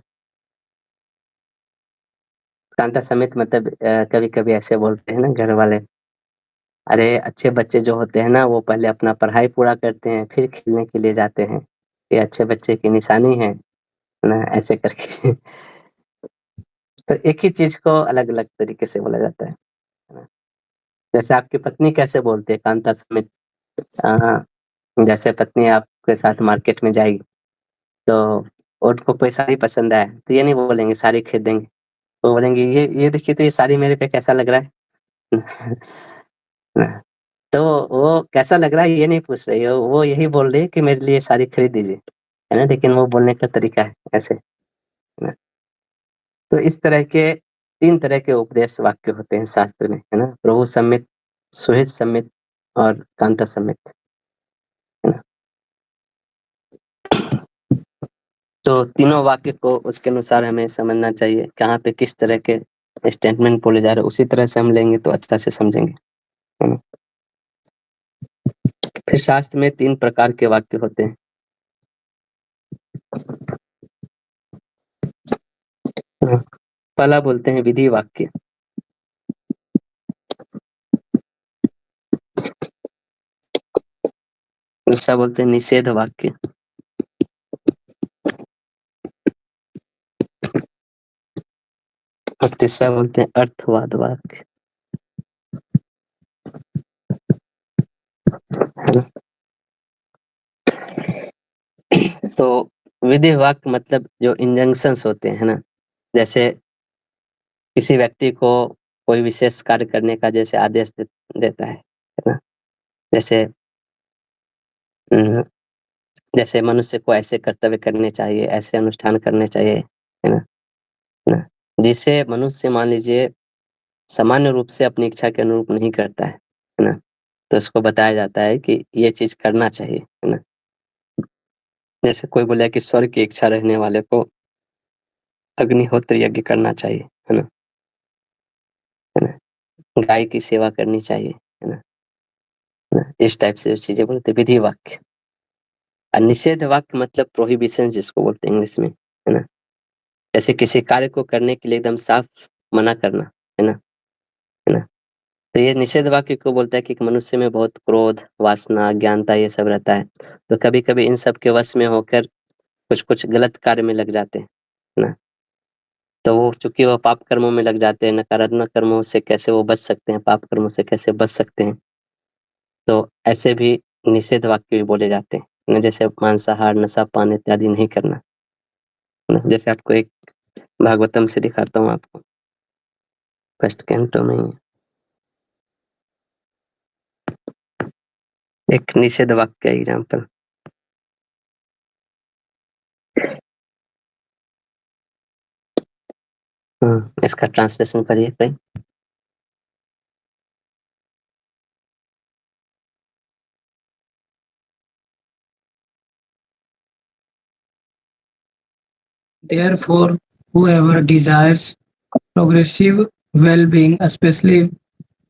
कांता समित मतलब कभी कभी ऐसे बोलते हैं ना घर वाले, अरे अच्छे बच्चे जो होते हैं ना, वो पहले अपना पढ़ाई पूरा करते हैं फिर खेलने के लिए जाते हैं, ये अच्छे बच्चे की निशानी है ना, ऐसे करके तो एक ही चीज को अलग अलग तरीके से बोला जाता है ना। जैसे आपकी पत्नी कैसे बोलते हैं कांता समित, हाँ, जैसे पत्नी आपके साथ मार्केट में जाएगी, तो उनको कोई साड़ी पसंद आए तो ये नहीं बोलेंगे साड़ी खरीद देंगे, वो बोलेंगे ये देखिए तो ये साड़ी मेरे पे कैसा लग रहा है ना? तो वो कैसा लग रहा है ये नहीं पूछ रही है, वो यही बोल रही है कि मेरे लिए साड़ी खरीद दीजिए, है ना, लेकिन वो बोलने का तरीका है ऐसे, है ना। तो इस तरह के 3 तरह के उपदेश वाक्य होते हैं शास्त्र में, है ना, प्रभु सम्मित, सुहित सम्मित और कांता सम्मित, है ना। तो तीनों वाक्य को उसके अनुसार हमें समझना चाहिए, कहाँ पे किस तरह के स्टेटमेंट बोले जा रहे हैं, उसी तरह से हम लेंगे तो अच्छा से समझेंगे, है ना। फिर शास्त्र में 3 प्रकार के वाक्य होते हैं, हाँ। पहला बोलते हैं विधि वाक्य, दूसरा बोलते हैं निषेध वाक्य, और तीसरा बोलते हैं अर्थवाद वाक्य, है ना। तो विधि वाक्य मतलब जो इंजंक्शंस होते हैं, है ना, जैसे किसी व्यक्ति को कोई विशेष कार्य करने का जैसे आदेश देता है ना। जैसे जैसे मनुष्य को ऐसे कर्तव्य करने चाहिए, ऐसे अनुष्ठान करने चाहिए, है ना, है ना। जिसे मनुष्य मान लीजिए सामान्य रूप से अपनी इच्छा के अनुरूप नहीं करता है ना, तो उसको बताया जाता है कि ये चीज करना चाहिए, है ना। जैसे कोई बोले कि स्वर्ग की इच्छा रहने वाले को अग्निहोत्र यज्ञ करना चाहिए, है ना, है ना, गाय की सेवा करनी चाहिए, है ना, इस टाइप से चीजें बोलते विधि वाक्य। और निषेध वाक्य मतलब प्रोहिबिशन जिसको बोलते हैं इंग्लिश में, है ना। जैसे किसी कार्य को करने के लिए एकदम साफ मना करना, है ना, है ना। तो ये निषेध वाक्य को बोलता है कि मनुष्य में बहुत क्रोध, वासना, अज्ञानता ये सब रहता है, तो कभी कभी इन सब के वश में होकर कुछ कुछ गलत कार्य में लग जाते हैं, है ना। तो वो चूंकि वो पाप कर्मों में लग जाते हैं, नकारात्मक कर्मों से कैसे वो बच सकते हैं, पाप कर्मों से कैसे बच सकते हैं, तो ऐसे भी निषेध वाक्य भी बोले जाते हैं ना, जैसे मांसाहार, नशा पान इत्यादि नहीं करना, है ना। जैसे आपको एक भागवतम से दिखाता हूँ आपको, फर्स्ट कैंटो में ही एक निषेध वाक्य एग्जाम्पल। इसका ट्रांसलेशन करिए कोई। Therefore, whoever desires progressive well-being, especially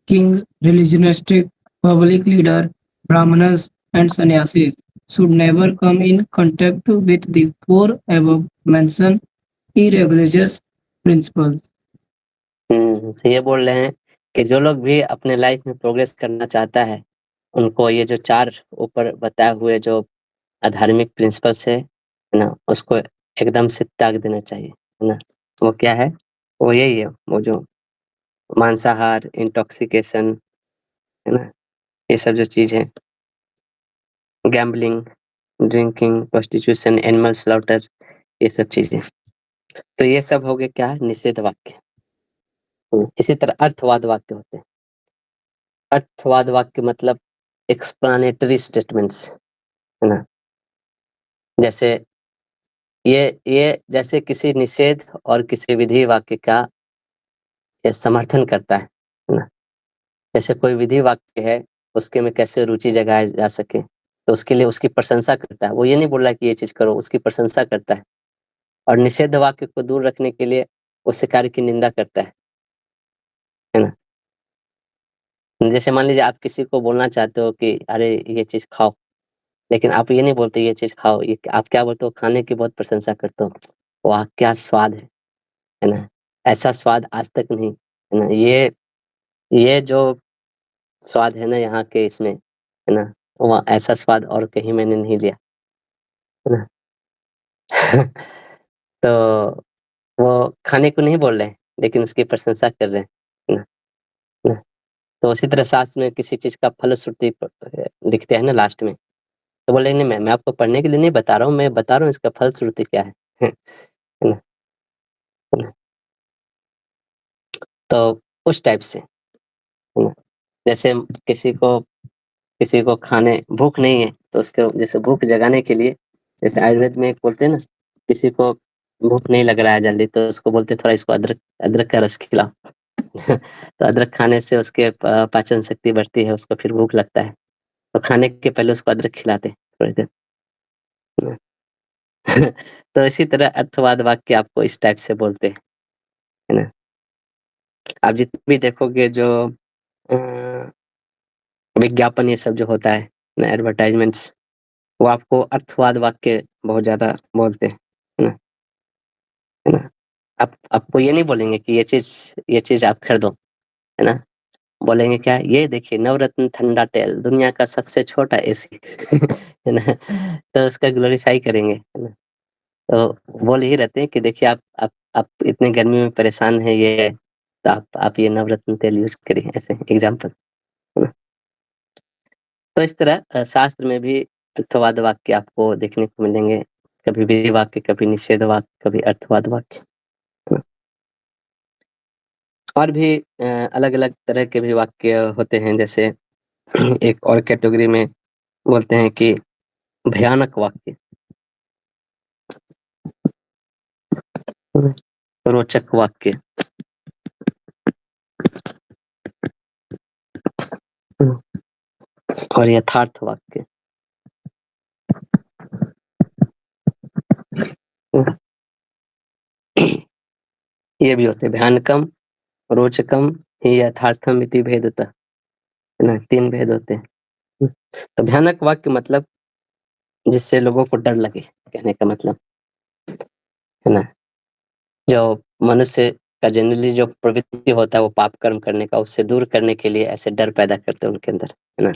king, religionistic, public leader, brahmanas, and sannyasis, should never come in contact with the four above mentioned irreligious principles. तो ये बोल रहे हैं कि जो लोग भी अपने लाइफ में प्रोग्रेस करना चाहता है, उनको ये जो चार ऊपर बताए हुए जो अधार्मिक प्रिंसिपल्स है ना, उसको एकदम से त्याग देना चाहिए, है ना। वो क्या है, वो यही है, वो जो मांसाहार, इंटॉक्सिकेशन, है ना, ये सब जो चीज है, gambling, drinking, prostitution, animal slaughter, ये सब चीजें, तो ये सब हो गए क्या, निषेध वाक्य। इसी तरह अर्थवाद वाक्य होते हैं। अर्थवाद वाक्य मतलब एक्सप्लानेटरी स्टेटमेंट्स, है ना। जैसे ये जैसे किसी निषेध और किसी विधि वाक्य का ये समर्थन करता है ना। जैसे कोई विधि वाक्य है, उसके में कैसे रुचि जगाया जा सके, तो उसके लिए उसकी प्रशंसा करता है। वो ये नहीं बोल रहा कि ये चीज करो, उसकी प्रशंसा करता है। और निषेध वाक्य को दूर रखने के लिए उस कार्य की निंदा करता है ना। जैसे मान लीजिए आप किसी को बोलना चाहते हो कि अरे ये चीज खाओ, लेकिन आप ये नहीं बोलते ये चीज खाओ, ये आप क्या बोलते हो, खाने की बहुत प्रशंसा करते हो, वाह क्या स्वाद है ना, ऐसा स्वाद आज तक नहीं, है ना। ये जो स्वाद है ना यहाँ के इसमें, है ना, वो ऐसा स्वाद और कहीं मैंने नहीं लिया, है ना। तो वो खाने को नहीं बोल रहे हैं, लेकिन उसकी प्रशंसा कर रहे हैं, है ना, है ना। तो उसी तरह शास्त्र में किसी चीज का फलश्रुति लिखते हैं ना लास्ट में, तो बोले नहीं, मैं आपको पढ़ने के लिए नहीं बता रहा हूँ, मैं बता रहा हूँ इसका फलश्रुति क्या है, है ना, है ना। तो उस टाइप से, है ना। जैसे किसी को खाने भूख नहीं है, तो उसके जैसे भूख जगाने के लिए, जैसे आयुर्वेद में एक बोलते हैं ना, किसी को भूख नहीं लग रहा है जल्दी, तो उसको बोलते हैं थोड़ा इसको अदरक अदरक का रस खिलाओ। तो अदरक खाने से उसके पाचन शक्ति बढ़ती है, उसको फिर भूख लगता है, तो खाने के पहले उसको अदरक खिलाते हैं थोड़ी देर। तो इसी तरह अर्थवाद वाक्य आपको इस टाइप से बोलते हैं, है ना। आप जितने भी देखोगे जो अ, विज्ञापन ये सब जो होता है ना, एडवर्टाइजमेंट्स, वो आपको अर्थवाद वाक्य बहुत ज्यादा बोलते हैं, है ना, है ना। आप आपको ये नहीं बोलेंगे कि ये चीज आप खरीदो, है ना। बोलेंगे क्या, ये देखिए नवरत्न ठंडा तेल, दुनिया का सबसे छोटा एसी, है ना। तो उसका ग्लोरीफाई करेंगे, है ना। तो बोल ही रहते हैं कि देखिए आप इतने गर्मी में परेशान हैं, ये तो आप ये नवरत्न तेल यूज करिए, ऐसे एग्जाम्पल, है ना। तो इस तरह शास्त्र में भी अर्थवाद वाक्य आपको देखने को मिलेंगे, कभी विधि वाक्य, कभी निषेध वाक्य, कभी अर्थवाद वाक्य, है ना। और भी अलग अलग तरह के भी वाक्य होते हैं, जैसे एक और कैटेगरी में बोलते हैं कि भयानक वाक्य, रोचक वाक्य, और यथार्थ वाक्य। ये भी होते हैं भयानकम, रोचकम ही यथार्थम इति भेदतः, है ना, तीन भेद होते हैं। तो भयानक वाक्य मतलब जिससे लोगों को डर लगे, कहने का मतलब, है ना? जो मनुष्य का जनरली जो प्रवृत्ति होता है वो पाप कर्म करने का, उससे दूर करने के लिए ऐसे डर पैदा करते हैं उनके अंदर, है ना?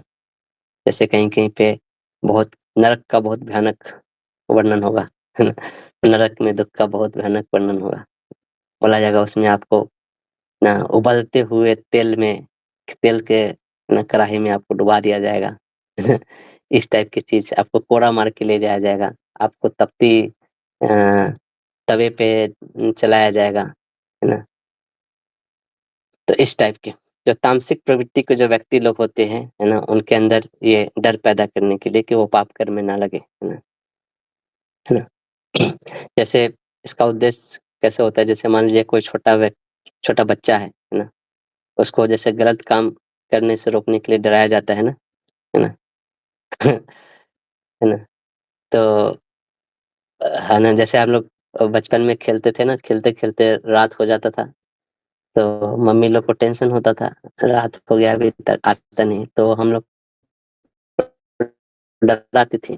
जैसे कहीं-कहीं पे बहुत नरक का बहुत भयानक वर्णन होगा, है ना? नरक में दुःख का बहुत भयानक वर्णन होगा। बोला जाएगा उसमें आपको ना उबलते हुए तेल के ना कढ़ाई में आपको डुबा दिया जाएगा। इस टाइप की चीज़ आपको कोड़ा मार के ले जाया जाएगा। आपको तपती तवे पे चलाया जाएगा, है ना? तो इस टाइप के जो तामसिक प्रवृत्ति के जो व्यक्ति लोग होते हैं, है ना? उनके अंदर ये डर पैदा करने के लिए कि वो पाप कर्म में ना लगे, है ना? है ना? जैसे इसका उद्देश्य कैसे होता है, जैसे मान लीजिए कोई छोटा बच्चा है ना? उसको जैसे गलत काम करने से रोकने के लिए डराया जाता है ना? है ना? तो है ना, जैसे हम लोग बचपन में खेलते थे ना, खेलते-खेलते रात हो जाता था, तो मम्मी लोग को टेंशन होता था, रात हो गया अभी तक आता नहीं, तो हम लोग डराती थी,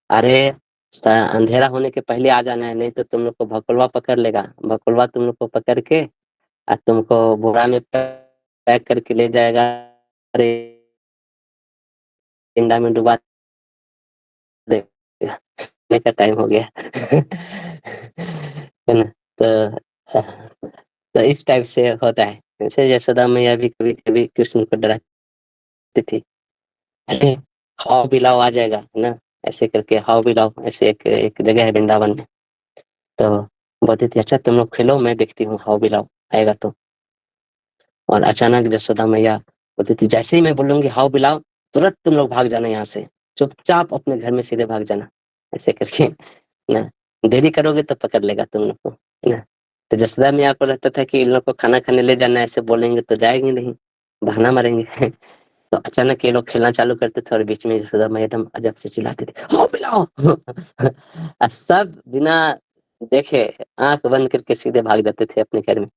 "अरे! अंधेरा होने के पहले आ जाना है, नहीं तो तुम लोग को भकुलवा पकड़ लेगा, भकुलवा तुम लोग को पकड़ के तुमको बोरा में पैक करके ले जाएगा, अरे इंडा में डुबा देगा, सोने का टाइम हो गया।" है ना? तो तो इस टाइप से होता है। जैसे यशोदा मैया भी कभी-कभी कृष्ण को डराती थी, "अरे! हाव-बिलाव आ जाएगा", है ना? ऐसे करके हाव-बिलाव ऐसे एक एक जगह है वृंदावन में, तो बोलती थी, "अच्छा तुम लोग खेलो, मैं देखती हूँ हाव-बिलाव आएगा तो।" और अचानक यशोदा मैया बोलती थी, "जैसे ही मैं बोलूँगी हाव-बिलाव, तुरंत तुम लोग भाग जाना यहाँ से, चुपचाप अपने घर में सीधे भाग जाना।" ऐसे करके ना, देरी करोगे तो पकड़ लेगा तुम लोग को, है ना? तो जसोदा मैया को लगता था कि इन लोग को खाना खाने ले जाना है, ऐसे बोलेंगे तो जाएँगे नहीं, बहाना मारेंगे। तो अचानक ये लोग खेलना चालू करते थे और बीच में यशोदा मैया एकदम अजब से चिल्लाती थी, "आओ पिलाओ।" सब बिना देखे आँख बंद करके सीधे भाग जाते थे अपने घर में।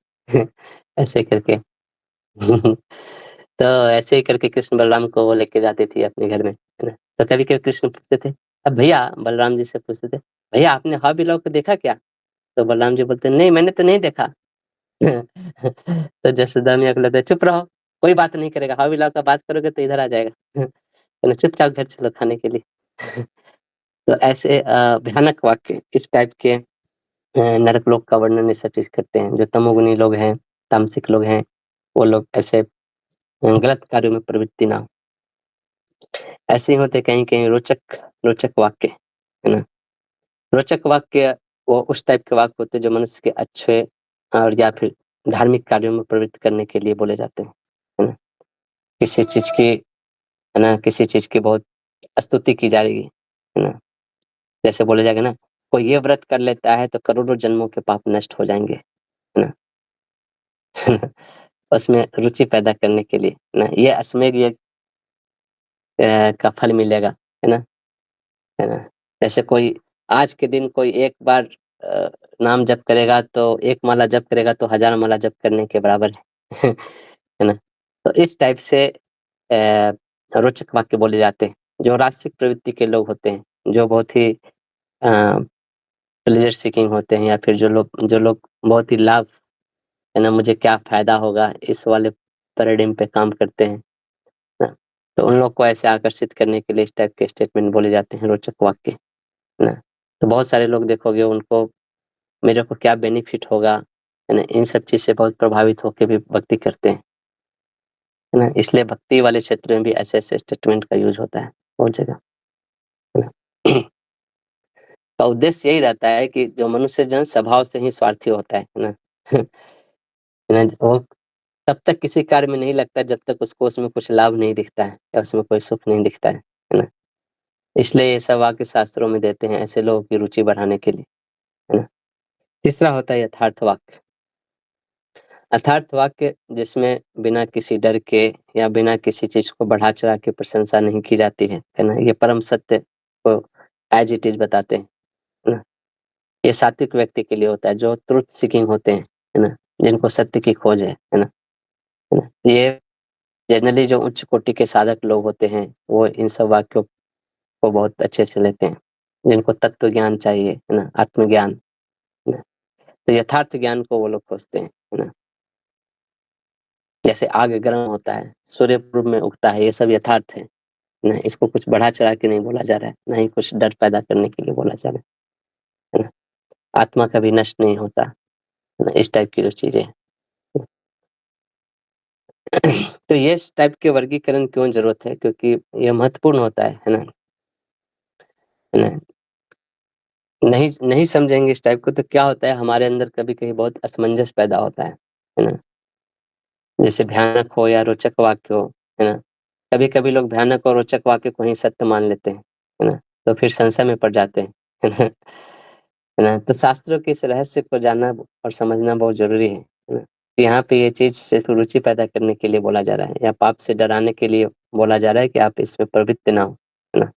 ऐसे करके। तो ऐसे ही करके कृष्ण बलराम को वो लेके जाती थी अपने घर में, है ना? तो कभी-कभी कृष्ण पूछते थे, अब भैया बलराम जी से पूछते थे, "भैया आपने हाव-बिलाव को देखा क्या?" तो बलराम जी बोलते, "नहीं, मैंने तो नहीं देखा।" तो जसोदा मैया को लगता है, "चुप रहो, कोई बात नहीं करेगा, हाव-बिलाव का बात करोगे तो इधर आ जाएगा। है ना? चुपचाप घर चलो खाने के लिए।" तो ऐसे भयानक वाक्य इस टाइप के नरक लोक का वर्णन ये सब चीज़ करते हैं। जो तमोगुनी लोग हैं, तामसिक लोग हैं, वो लोग ऐसे गलत कार्यों में प्रवृत्ति ना हो। ऐसे ही होते कहीं-कहीं रोचक रोचक वाक्य, है ना? रोचक वाक्य वो उस टाइप के वाक्य होते हैं जो मनुष्य के अच्छे और या फिर धार्मिक कार्यों में प्रवृत्त करने के लिए बोले जाते हैं, है ना? किसी चीज़ की, है ना, किसी चीज़ की बहुत स्तुति की जाएगी, है ना? जैसे बोला जाएगा ना, कोई ये व्रत कर लेता है तो करोड़ों जन्मों के पाप नष्ट हो जाएँगे, है ना? है ना? उसमें रुचि पैदा करने के लिए, है ना? ये अश्वमेध यज्ञ का फल मिलेगा, है ना? है ना? जैसे कोई आज के दिन कोई एक बार अ, नाम जप करेगा तो एक माला जप करेगा तो 1000 माला जप करने के बराबर है। है ना? तो इस टाइप से रोचक वाक्य बोले जाते हैं, जो रासिक प्रवृत्ति के लोग होते हैं, जो बहुत ही प्लेज़र सीकिंग होते हैं या फिर जो लोग बहुत ही लाभ, है ना, मुझे क्या फ़ायदा होगा, इस वाले पैराडाइम पे काम करते हैं, ना? तो उन लोग को ऐसे आकर्षित करने के लिए इस टाइप के स्टेटमेंट बोले जाते हैं, रोचक वाक्य, है ना? तो बहुत सारे लोग देखोगे उनको मेरे को क्या बेनिफिट होगा, है ना? इन सब चीज़ से बहुत प्रभावित होके भी भक्ति करते हैं, है ना? इसलिए भक्ति वाले क्षेत्र में भी ऐसे-ऐसे स्टेटमेंट का यूज़ होता है, बहुत जगह, है ना? का उद्देश्य यही रहता है कि जो मनुष्य जो है स्वभाव से ही स्वार्थी होता है ना? है ना? वो तब तक किसी कार्य में नहीं लगता जब तक उसको उसमें कुछ लाभ नहीं दिखता है या उसमें कोई सुख नहीं दिखता है ना? इसलिए ये सब वाक्य शास्त्रों में देते हैं ऐसे लोगों की रुचि बढ़ाने के लिए, है ना? तीसरा होता है यथार्थ वाक्य। अर्थात वाक्य जिसमें बिना किसी डर के या बिना किसी चीज़ को बढ़ा-चढ़ा के प्रशंसा नहीं की जाती है ना? ये परम सत्य को एज़ इट इज़ बताते हैं, है ना? ये सात्विक व्यक्ति के लिए होता है जो ट्रुथ सीकिंग होते हैं, है ना? जिनको सत्य की खोज है ना? है ना? ये जनरली जो उच्च कोटि के साधक लोग होते हैं वो इन सब वाक्यों को बहुत अच्छे से लेते हैं, जिनको तत्व ज्ञान चाहिए, है ना, आत्मज्ञान, है ना, तो यथार्थ ज्ञान को वो लोग खोजते हैं, है ना। जैसे आग गर्म होता है, सूर्य पूर्व में उगता है, ये सब यथार्थ है ना, इसको कुछ बढ़ा चढ़ा के नहीं बोला जा रहा है, ना ही कुछ डर पैदा करने के लिए बोला जा रहा है ना। आत्मा कभी नष्ट नहीं होता, है ना, इस टाइप की जो चीजें हैं। तो ये इस टाइप के वर्गीकरण क्यों जरूरत है, क्योंकि ये महत्वपूर्ण होता है ना, है ना। नहीं नहीं समझेंगे इस टाइप को तो क्या होता है, हमारे अंदर कभी कभी बहुत असमंजस पैदा होता है ना। जैसे भयानक हो या रोचक वाक्य हो, है ना, कभी कभी लोग भयानक और रोचक वाक्य को ही सत्य मान लेते हैं, है ना, तो फिर संशय में पड़ जाते हैं, है ना, है ना। तो शास्त्रों के इस रहस्य को जानना और समझना बहुत जरूरी है ना। यहाँ पे ये चीज सिर्फ रुचि पैदा करने के लिए बोला जा रहा है, या पाप से डराने के लिए बोला जा रहा है कि आप इसमें प्रवृत्त ना हो, है ना।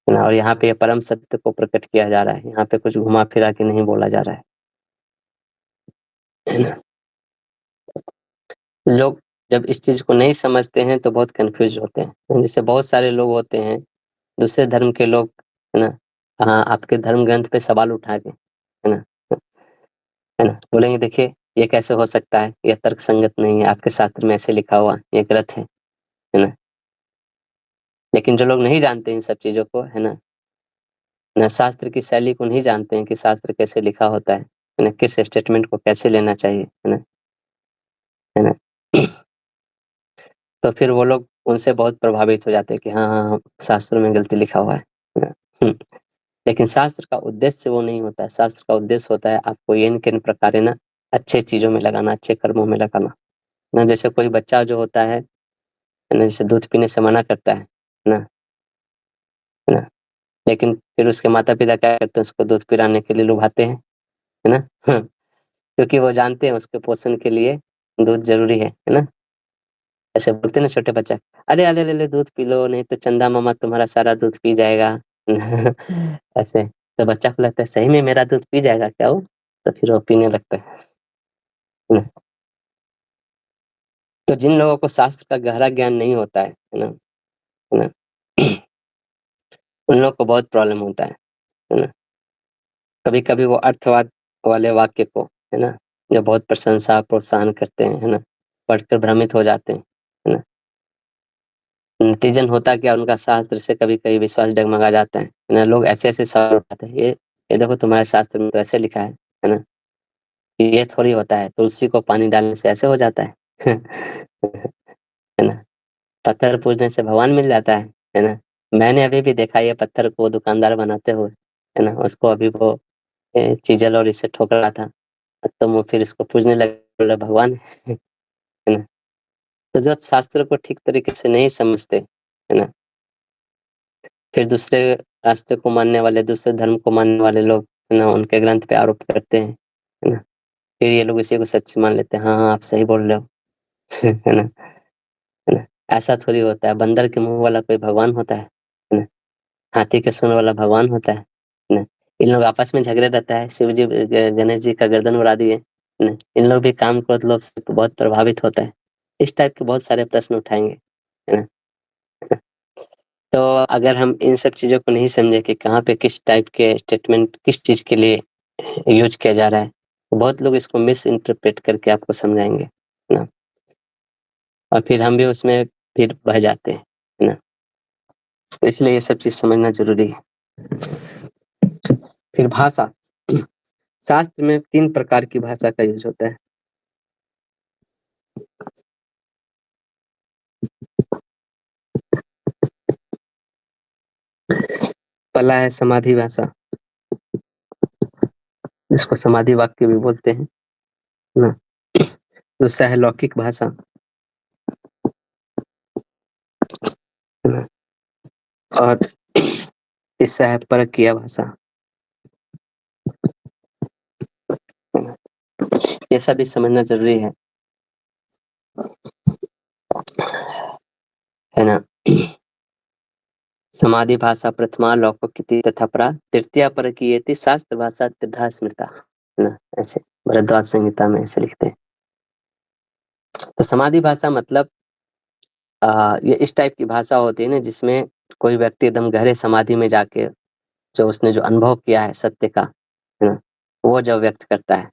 और यहाँ पे परम सत्य को प्रकट किया जा रहा है, यहाँ पे कुछ घुमा फिरा के नहीं बोला जा रहा है ना। लोग जब इस चीज को नहीं समझते हैं तो बहुत कंफ्यूज होते हैं। जैसे बहुत सारे लोग होते हैं दूसरे धर्म के लोग, है ना, हाँ आपके धर्म ग्रंथ पे सवाल उठा के, है ना, है ना, बोलेंगे देखिए ये कैसे हो सकता है, ये तर्क संगत नहीं है, आपके शास्त्र में ऐसे लिखा हुआ, ये गलत है ना। लेकिन जो लोग नहीं जानते इन सब चीजों को, है ना, शास्त्र की शैली को नहीं जानते हैं कि शास्त्र कैसे लिखा होता है ना, किस स्टेटमेंट को कैसे लेना चाहिए, है ना। तो फिर वो लोग उनसे बहुत प्रभावित हो जाते हैं कि हाँ हाँ हाँ, शास्त्र में गलती लिखा हुआ है ना। लेकिन शास्त्र का उद्देश्य वो नहीं होता है, शास्त्र का उद्देश्य होता है आपको ये इन किन प्रकार ना अच्छे चीजों में लगाना, अच्छे कर्मों में लगाना ना। जैसे कोई बच्चा जो होता है ना, जैसे दूध पीने से मना करता है ना, लेकिन फिर उसके माता पिता क्या करते हैं, उसको दूध पिलाने के लिए लुभाते हैं, है ना। क्योंकि वो जानते हैं उसके पोषण के लिए दूध जरूरी है ना। ऐसे बोलते हैं ना छोटे बच्चा, अरे अरे ले ले दूध पी लो, नहीं तो चंदा मामा तुम्हारा सारा दूध पी जाएगा। ऐसे तो बच्चा को लगता है सही में मेरा दूध पी जाएगा क्या वो, तो फिर वो पीने लगता है ना। तो जिन लोगों को शास्त्र का गहरा ज्ञान नहीं होता है ना, उन लोगों को बहुत प्रॉब्लम होता है ना। कभी कभी वो अर्थवाद वाले वाक्य को, है ना, जो बहुत प्रशंसा प्रोत्साहन करते हैं, है ना, पढ़कर भ्रमित हो जाते हैं, है ना। नतीजन होता क्या, उनका शास्त्र से कभी कभी विश्वास डगमगा जाता है ना। लोग ऐसे ऐसे सवाल उठाते हैं, ये देखो तुम्हारे शास्त्र में तो ऐसे लिखा है ना, ये थोड़ी होता है तुलसी को पानी डालने से ऐसे हो जाता है। है ना, पत्थर पूजने से भगवान मिल जाता है ना। मैंने अभी भी देखा ये पत्थर को दुकानदार बनाते हुए, है ना, उसको अभी वो चीजल और इससे ठोक रहा था, तो वो फिर इसको पूजने लगे, बोला भगवान है ना। तो जो शास्त्र को ठीक तरीके से नहीं समझते, है ना, फिर दूसरे रास्ते को मानने वाले, दूसरे धर्म को मानने वाले लोग, है ना, उनके ग्रंथ पे आरोप करते हैं, है ना। फिर ये लोग इसी को सच मान लेते हैं, हाँ हाँ आप सही बोल रहे हो। है ना, है ना। ऐसा थोड़ी होता है, बंदर के मुंह वाला कोई भगवान होता है ना, हाथी के सूंड वाला भगवान होता है ना। इन लोग आपस में झगड़े रहता है, शिव जी गणेश जी का गर्दन उड़ा दिए ना। इन लोग भी काम क्रोध लोभ से बहुत प्रभावित होता है, इस टाइप के बहुत सारे प्रश्न उठाएंगे, है ना। तो अगर हम इन सब चीजों को नहीं समझे कि कहाँ पे किस टाइप के स्टेटमेंट किस चीज के लिए यूज किया जा रहा है, तो बहुत लोग इसको मिस इंटरप्रेट करके आपको समझाएंगे, है ना, और फिर हम भी उसमें फिर बह जाते हैं, है ना। तो इसलिए ये सब चीज समझना जरूरी है। फिर भाषा, शास्त्र में 3 प्रकार की भाषा का यूज होता है। पहला है समाधि भाषा, इसको समाधि वाक्य भी बोलते हैं ना। दूसरा है लौकिक भाषा, है ना, और तीसरा है परकीय भाषा, है ना। ये सभी समझना जरूरी है ना। समाधि भाषा प्रथमा लौकिकी तथा परा, तृतीया परकीयेति शास्त्र भाषा त्रिधा स्मृता, है ना, ऐसे भरद्वाज संहिता में ऐसे लिखते हैं। तो समाधि भाषा मतलब ये इस टाइप की भाषा होती है ना जिसमें कोई व्यक्ति एकदम गहरे समाधि में जाके जो उसने जो अनुभव किया है सत्य का, है ना? वो जब व्यक्त करता है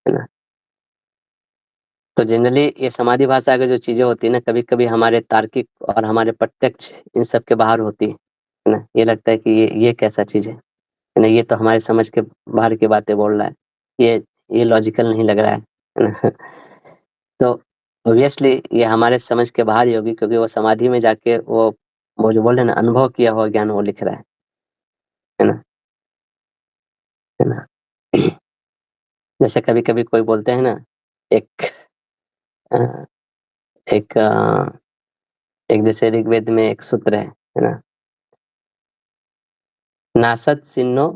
ना? तो जनरली ये समाधि भाषा की जो चीज़ें होती है ना, कभी-कभी हमारे तार्किक और हमारे प्रत्यक्ष इन सब के बाहर होती है ना? ये लगता है कि ये कैसा चीज़ है ना? ये तो हमारे समझ के बाहर की बातें बोल रहा है। ये लॉजिकल नहीं लग रहा है ना? तो ऑब्वियसली ये हमारे समझ के बाहर ही होगी क्योंकि वो समाधि में जाके वो जो बोल रहे हैं ना अनुभव किया हुआ ज्ञान वो लिख रहा है ना? है ना? जैसे कभी-कभी कोई बोलते हैं ना, एक अ, एक एक जैसे ऋग्वेद में एक सूत्र है ना? नासत् सिन्नो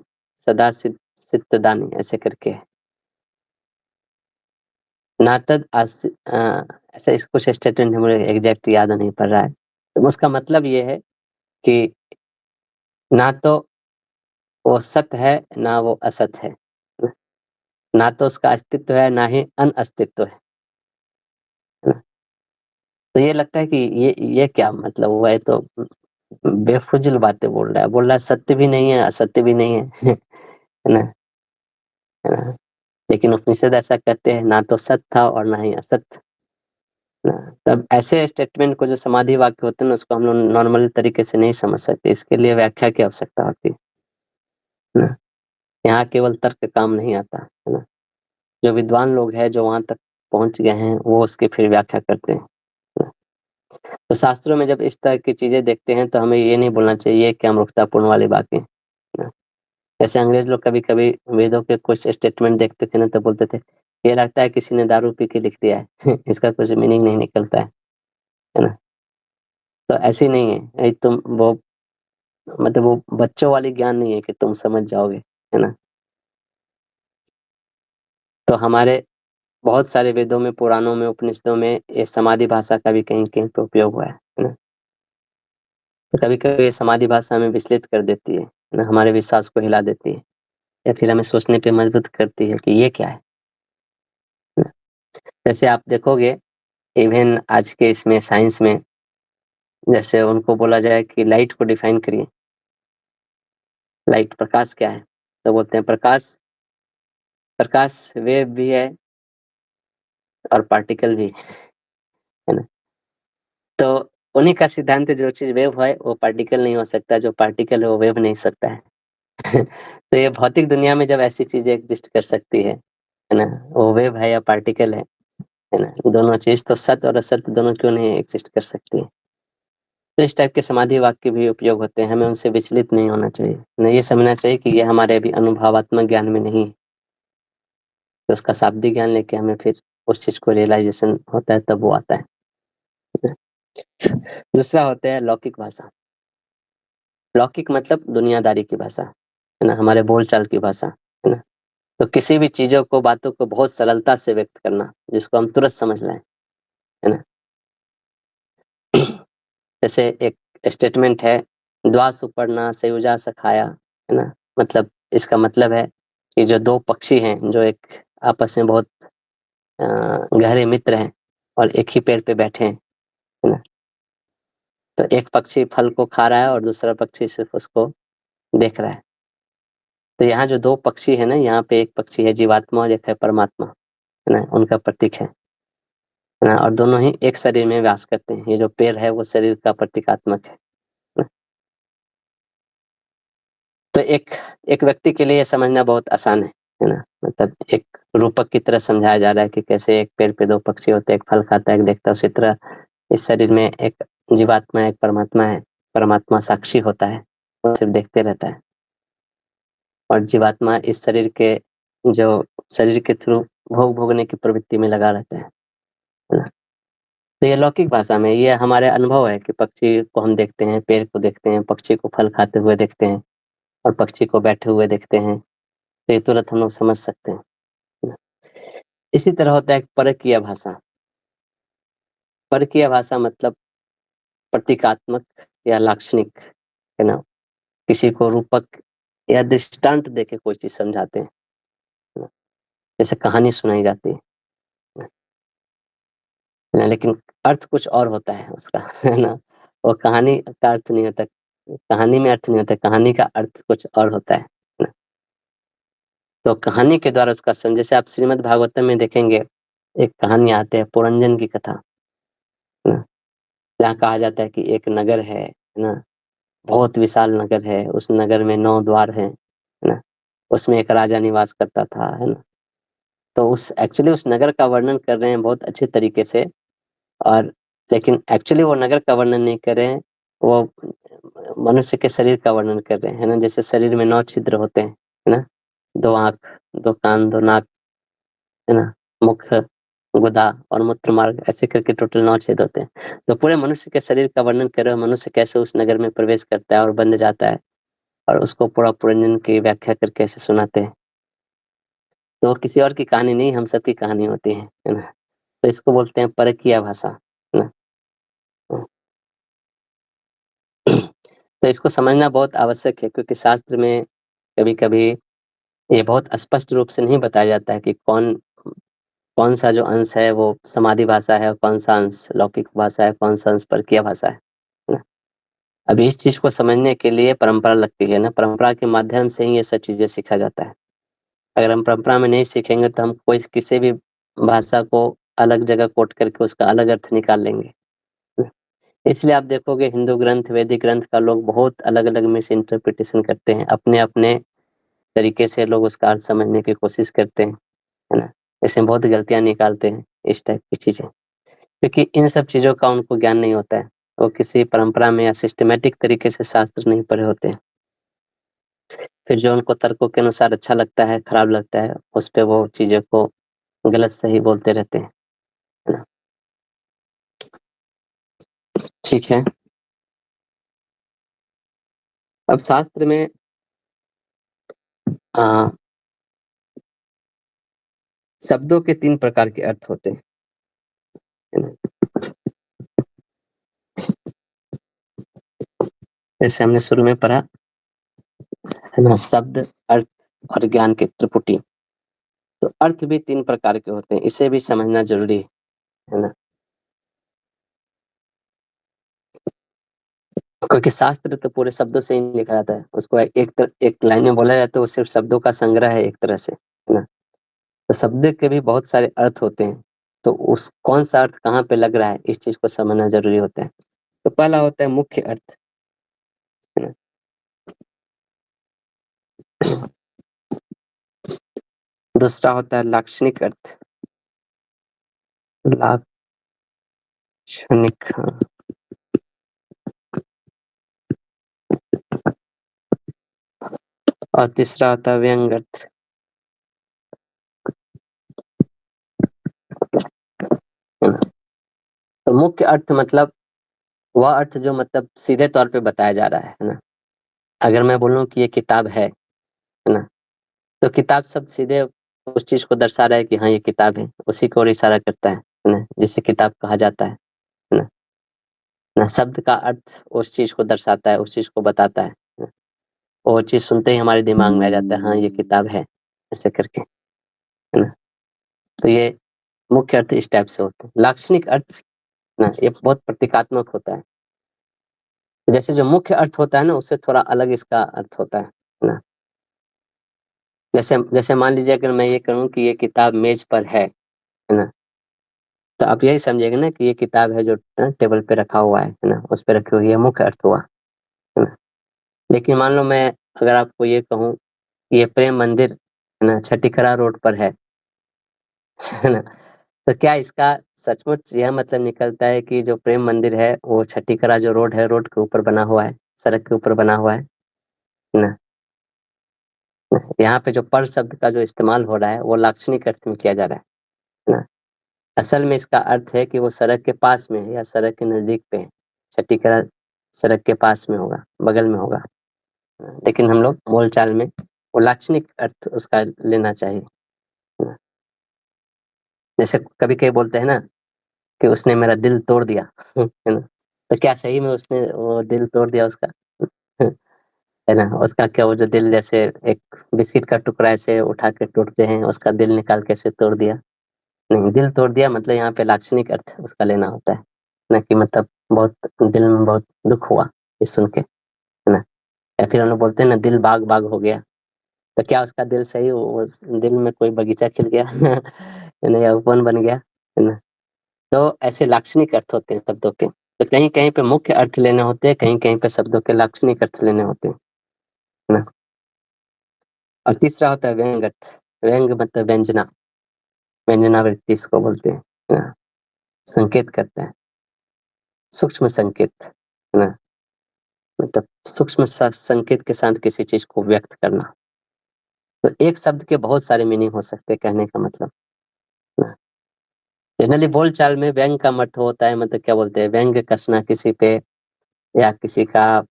सदा सित्तदानी ऐसे करके है। नातद ऐसा इस कुछ स्टेटमेंट है, मुझे एग्ज़ैक्ट याद नहीं पड़ रहा है। तो उसका मतलब ये है कि ना तो वो सत है, ना वो असत है। ना तो उसका अस्तित्व है, ना ही अनअस्तित्व है। तो ये लगता है कि ये क्या मतलब हुआ, ये तो बेफुज़ूल बातें बोल रहा है। बोल रहा है सत्य भी नहीं है, असत्य भी नहीं है। है ना? है ना? लेकिन उपनिषद ऐसा कहते हैं, ना तो सत था और ना ही असत। ना तब ऐसे स्टेटमेंट को जो समाधि वाक्य होते हैं ना, उसको हम लोग नॉर्मल तरीके से नहीं समझ सकते। इसके लिए व्याख्या की आवश्यकता होती है ना? यहाँ केवल तर्क काम नहीं आता, है ना? जो विद्वान लोग हैं, जो वहाँ तक पहुँच गए हैं, वो उसकी फिर व्याख्या करते हैं। ना? तो शास्त्रों में जब इस तरह की चीज़ें देखते हैं, तो हमें ये नहीं बोलना चाहिए ये क्या मूर्खतापूर्ण वाली बातें, ना? जैसे अंग्रेज लोग कभी-कभी वेदों के कुछ स्टेटमेंट देखते थे ना, तो बोलते थे, ये लगता है किसी ने दारू पी के लिख दिया है। इसका कुछ मीनिंग नहीं निकलता है ना? तो ऐसे नहीं है, ये तुम वो मतलब वो बच्चों वाली ज्ञान नहीं है कि तुम समझ जाओगे, है ना? तो हमारे बहुत सारे वेदों में, पुराणों में, उपनिषदों में ये समाधि भाषा का भी कहीं-कहीं पे उपयोग हुआ है ना? तो कभी-कभी ये समाधि भाषा हमें विचलित कर देती है ना? हमारे विश्वास को हिला देती है या फिर हमें सोचने पे मजबूर करती है कि ये क्या है? ना? जैसे आप देखोगे इवन आज के इसमें साइंस में जैसे उनको बोला जाए कि लाइट को डिफाइन करिए, लाइट प्रकाश क्या है? तो बोलते हैं प्रकाश प्रकाश वेव भी है और पार्टिकल भी, है ना? तो उन्हीं का सिद्धांत है, जो चीज़ वेव है वो पार्टिकल नहीं हो सकता, जो पार्टिकल है वो वेव नहीं सकता है। तो ये भौतिक दुनिया में जब ऐसी चीज़ें एग्ज़िस्ट कर सकती है ना? वो वेव है या पार्टिकल है ना? दोनों चीज़ तो सत्य और असत्य दोनों क्यों नहीं एग्ज़िस्ट कर सकती है? तो इस टाइप के समाधि वाक्य भी उपयोग होते हैं, हमें उनसे विचलित नहीं होना चाहिए। हमें ये समझना चाहिए कि ये हमारे अभी अनुभवात्मक ज्ञान में नहीं है, तो उसका शाब्दिक ज्ञान लेके हमें फिर उस चीज़ को रियलाइज़ेशन होता है, तब वो आता है। दूसरा होता है लौकिक भाषा। लौकिक मतलब दुनियादारी की भाषा, है ना? हमारे बोलचाल की भाषा, है ना? तो किसी भी चीज़ों को, बातों को बहुत सरलता से व्यक्त करना, जिसको हम तुरंत समझ लें, है ना? जैसे एक स्टेटमेंट है, द्वा सुपर्णा सयुजा सखाया, है ना? मतलब इसका मतलब है कि जो 2 पक्षी हैं, जो एक आपस में बहुत गहरे मित्र हैं और एक ही पेड़ पे बैठे हैं, है ना? तो एक पक्षी फल को खा रहा है और दूसरा पक्षी सिर्फ़ उसको देख रहा है। तो यहाँ जो 2 पक्षी है ना, यहाँ पे एक पक्षी है जीवात्मा और एक है परमात्मा, है ना? उनका प्रतीक है ना? और दोनों ही एक शरीर में वास करते हैं। ये जो पेड़ है वो शरीर का प्रतीकात्मक है ना? तो एक एक व्यक्ति के लिए ये समझना बहुत आसान है ना? मतलब एक रूपक की तरह समझाया जा रहा है कि कैसे एक पेड़ पे 2 पक्षी होते हैं, एक फल खाता है, एक देखता है। उसी तरह इस शरीर में एक जीवात्मा है, एक परमात्मा है। परमात्मा साक्षी होता है, वो सिर्फ देखते रहता है और जीवात्मा इस शरीर के थ्रू भोग भोगने की प्रवृत्ति में लगा रहता है ना? तो ये लौकिक भाषा में ये हमारे अनुभव है कि पक्षी को हम देखते हैं, पेड़ को देखते हैं, पक्षी को फल खाते हुए देखते हैं और पक्षी को बैठे हुए देखते हैं, तो ये तुरंत हम लोग समझ सकते हैं ना? इसी तरह होता है एक परकीय भाषा। परकीय भाषा मतलब प्रतीकात्मक या लाक्षणिक, है ना? किसी को रूपक या दृष्टांत देके कोई चीज़ समझाते हैं ना? जैसे कहानी सुनाई जाती है ना? लेकिन अर्थ कुछ और होता है उसका, है ना? वो कहानी का अर्थ नहीं होता, कहानी में अर्थ नहीं होता, कहानी का अर्थ कुछ और होता है ना? तो कहानी के द्वारा उसका जैसे आप श्रीमद् भागवतम में देखेंगे, एक कहानी आती है पुरंजन की कथा, है ना? जहाँ कहा जाता है कि एक नगर है ना? बहुत विशाल नगर है, उस नगर में 9 द्वार हैं, है ना? उसमें एक राजा निवास करता था, है ना? तो उस एक्चुअली उस नगर का वर्णन कर रहे हैं बहुत अच्छे तरीके से, और लेकिन एक्चुअली वो नगर का वर्णन नहीं कर रहे हैं, वो मनुष्य के शरीर का वर्णन कर रहे हैं, है ना? जैसे शरीर में 9 छिद्र होते हैं, है ना? 2 आँख, 2 कान, 2 नाक, है ना? मुख, गुदा और मूत्र मार्ग, ऐसे करके टोटल 9 छेद होते हैं। तो पूरे मनुष्य के शरीर का वर्णन कर रहे हो, मनुष्य कैसे उस नगर में प्रवेश करता है और बंध जाता है, और उसको पूरा पुरंजन की व्याख्या करके ऐसे सुनाते हैं। तो किसी और की कहानी नहीं, हम सब की कहानी होती है ना? तो इसको बोलते हैं परकीय भाषा, है ना? तो इसको समझना बहुत आवश्यक है, क्योंकि शास्त्र में कभी-कभी ये बहुत स्पष्ट रूप से नहीं बताया जाता है कि कौन-सा जो अंश है वो समाधि भाषा है और कौन-सा अंश लौकिक भाषा है, कौन-सा अंश परकीय भाषा है ना? अब इस चीज़ को समझने के लिए परंपरा लगती है ना, परंपरा के माध्यम से ही ये सब चीज़ें सीखा जाता है। अगर हम परंपरा में नहीं सीखेंगे तो हम कोई किसी भी भाषा को अलग जगह कोट करके उसका अलग अर्थ निकाल लेंगे। इसलिए आप देखोगे हिंदू ग्रंथ, वैदिक ग्रंथ का लोग बहुत अलग-अलग मिस इंटरप्रिटेशन करते हैं। अपने-अपने तरीके से लोग उसका अर्थ समझने की कोशिश करते हैं, है ना? इसमें बहुत गलतियाँ निकालते हैं, इस टाइप की चीज़ें। क्योंकि इन सब चीज़ों का उनको ज्ञान नहीं होता है। वो किसी परंपरा में या सिस्टमैटिक तरीके से शास्त्र नहीं पढ़े होते हैं। फिर जो उनको तर्कों के अनुसार अच्छा लगता है, खराब लगता है, उस पे वो चीज़ों को गलत सही बोलते रहते हैं, है ना? ठीक है। अब शास्त्र में अ, शब्दों के 3 प्रकार के अर्थ होते हैं, है ना? जैसे हमने शुरू में पढ़ा, है ना? शब्द, अर्थ और ज्ञान की त्रिपुटी। तो अर्थ भी 3 प्रकार के होते हैं, इसे भी समझना ज़रूरी है ना? क्योंकि शास्त्र तो पूरे शब्दों से ही लिखा जाता है। उसको एक लाइन में बोला जाता है, वो सिर्फ़ शब्दों का संग्रह है एक तरह से, है ना? तो शब्द के भी बहुत सारे अर्थ होते हैं, तो उस कौन-सा अर्थ कहाँ पे लग रहा है, इस चीज़ को समझना ज़रूरी होता है। तो पहला होता है मुख्य अर्थ, है ना? दूसरा होता है लाक्षणिक अर्थ, लाक्षणिक, हाँ। और तीसरा होता है व्यंग अर्थ, है ना? तो मुख्य अर्थ मतलब वह अर्थ जो मतलब सीधे तौर पे बताया जा रहा है ना? अगर मैं बोलूँ कि ये किताब है ना? तो किताब शब्द सीधे उस चीज़ को दर्शा रहा है कि हाँ, ये किताब है, उसी की ओर इशारा करता है ना? जिसे किताब कहा जाता है ना? ना शब्द का अर्थ उस चीज़ को दर्शाता है, उस चीज़ को बताता है ना? वो चीज़ सुनते ही हमारे दिमाग में आ जाता है, हाँ, ये किताब है, ऐसे करके, है ना? तो ये मुख्य अर्थ इस टाइप से होते हैं। लाक्षणिक अर्थ ना, ये बहुत प्रतीकात्मक होता है। जैसे जो मुख्य अर्थ होता है ना, उससे थोड़ा अलग इसका अर्थ होता है ना? जैसे जैसे मान लीजिए अगर मैं ये कहूँ कि ये किताब मेज़ पर है ना? तो आप यही समझिएगा ना कि ये किताब है जो टेबल पे रखा हुआ है ना? उस पे रखी हुई है, मुख्य अर्थ हुआ, है ना? लेकिन मान लो मैं अगर आपको ये कहूँ कि ये प्रेम मंदिर, है ना, छठीकरा रोड पर है ना? तो क्या इसका सचमुच यह मतलब निकलता है कि जो प्रेम मंदिर है, वो छठीकरा जो रोड है, रोड के ऊपर बना हुआ है, सड़क के ऊपर बना हुआ है ना? यहाँ पे जो पर शब्द का जो इस्तेमाल हो रहा है, वो लाक्षणिक अर्थ में किया जा रहा है ना? असल में इसका अर्थ है कि वो सड़क के पास में है या सड़क के नज़दीक पे है। छठीकरा सड़क के पास में होगा, बगल में होगा। लेकिन हम लोग बोलचाल में वो लाक्षणिक अर्थ उसका लेना चाहिए। जैसे कभी-कभी बोलते हैं ना कि उसने मेरा दिल तोड़ दिया, है ना? तो क्या सही में उसने वो दिल तोड़ दिया उसका? है ना? उसका क्या वो जो दिल जैसे एक बिस्किट का टुकड़ा ऐसे उठा के तोड़ते हैं, उसका दिल निकाल के ऐसे तोड़ दिया, नहीं, दिल तोड़ दिया मतलब यहाँ पे लाक्षणिक अर्थ उसका लेना होता है, ना कि मतलब बहुत दिल में बहुत दुख हुआ ये सुन के, है ना। या फिर हम लोग बोलते हैं ना दिल बाग बाग हो गया, तो क्या उसका दिल सही वो दिल में कोई बगीचा खिल गया है ना, या वन बन गया, है ना। तो ऐसे लाक्षणिक अर्थ होते हैं शब्दों के, तो कहीं कहीं पे मुख्य अर्थ लेने होते हैं, कहीं कहीं पे शब्दों के लाक्षणिक अर्थ लेने होते हैं, है ना। और तीसरा होता है व्यंग अर्थ। व्यंग मतलब व्यंजना, व्यंजना वृत्ति इसको बोलते हैं, है ना। संकेत करता है, सूक्ष्म संकेत, है ना, मतलब सूक्ष्म संकेत के साथ किसी चीज को व्यक्त करना। तो एक शब्द के बहुत सारे मीनिंग हो सकते हैं, कहने का मतलब, है ना। जनरली बोल चाल में व्यंग का मतलब होता है, मतलब क्या बोलते हैं, व्यंग कसना किसी पे, या किसी का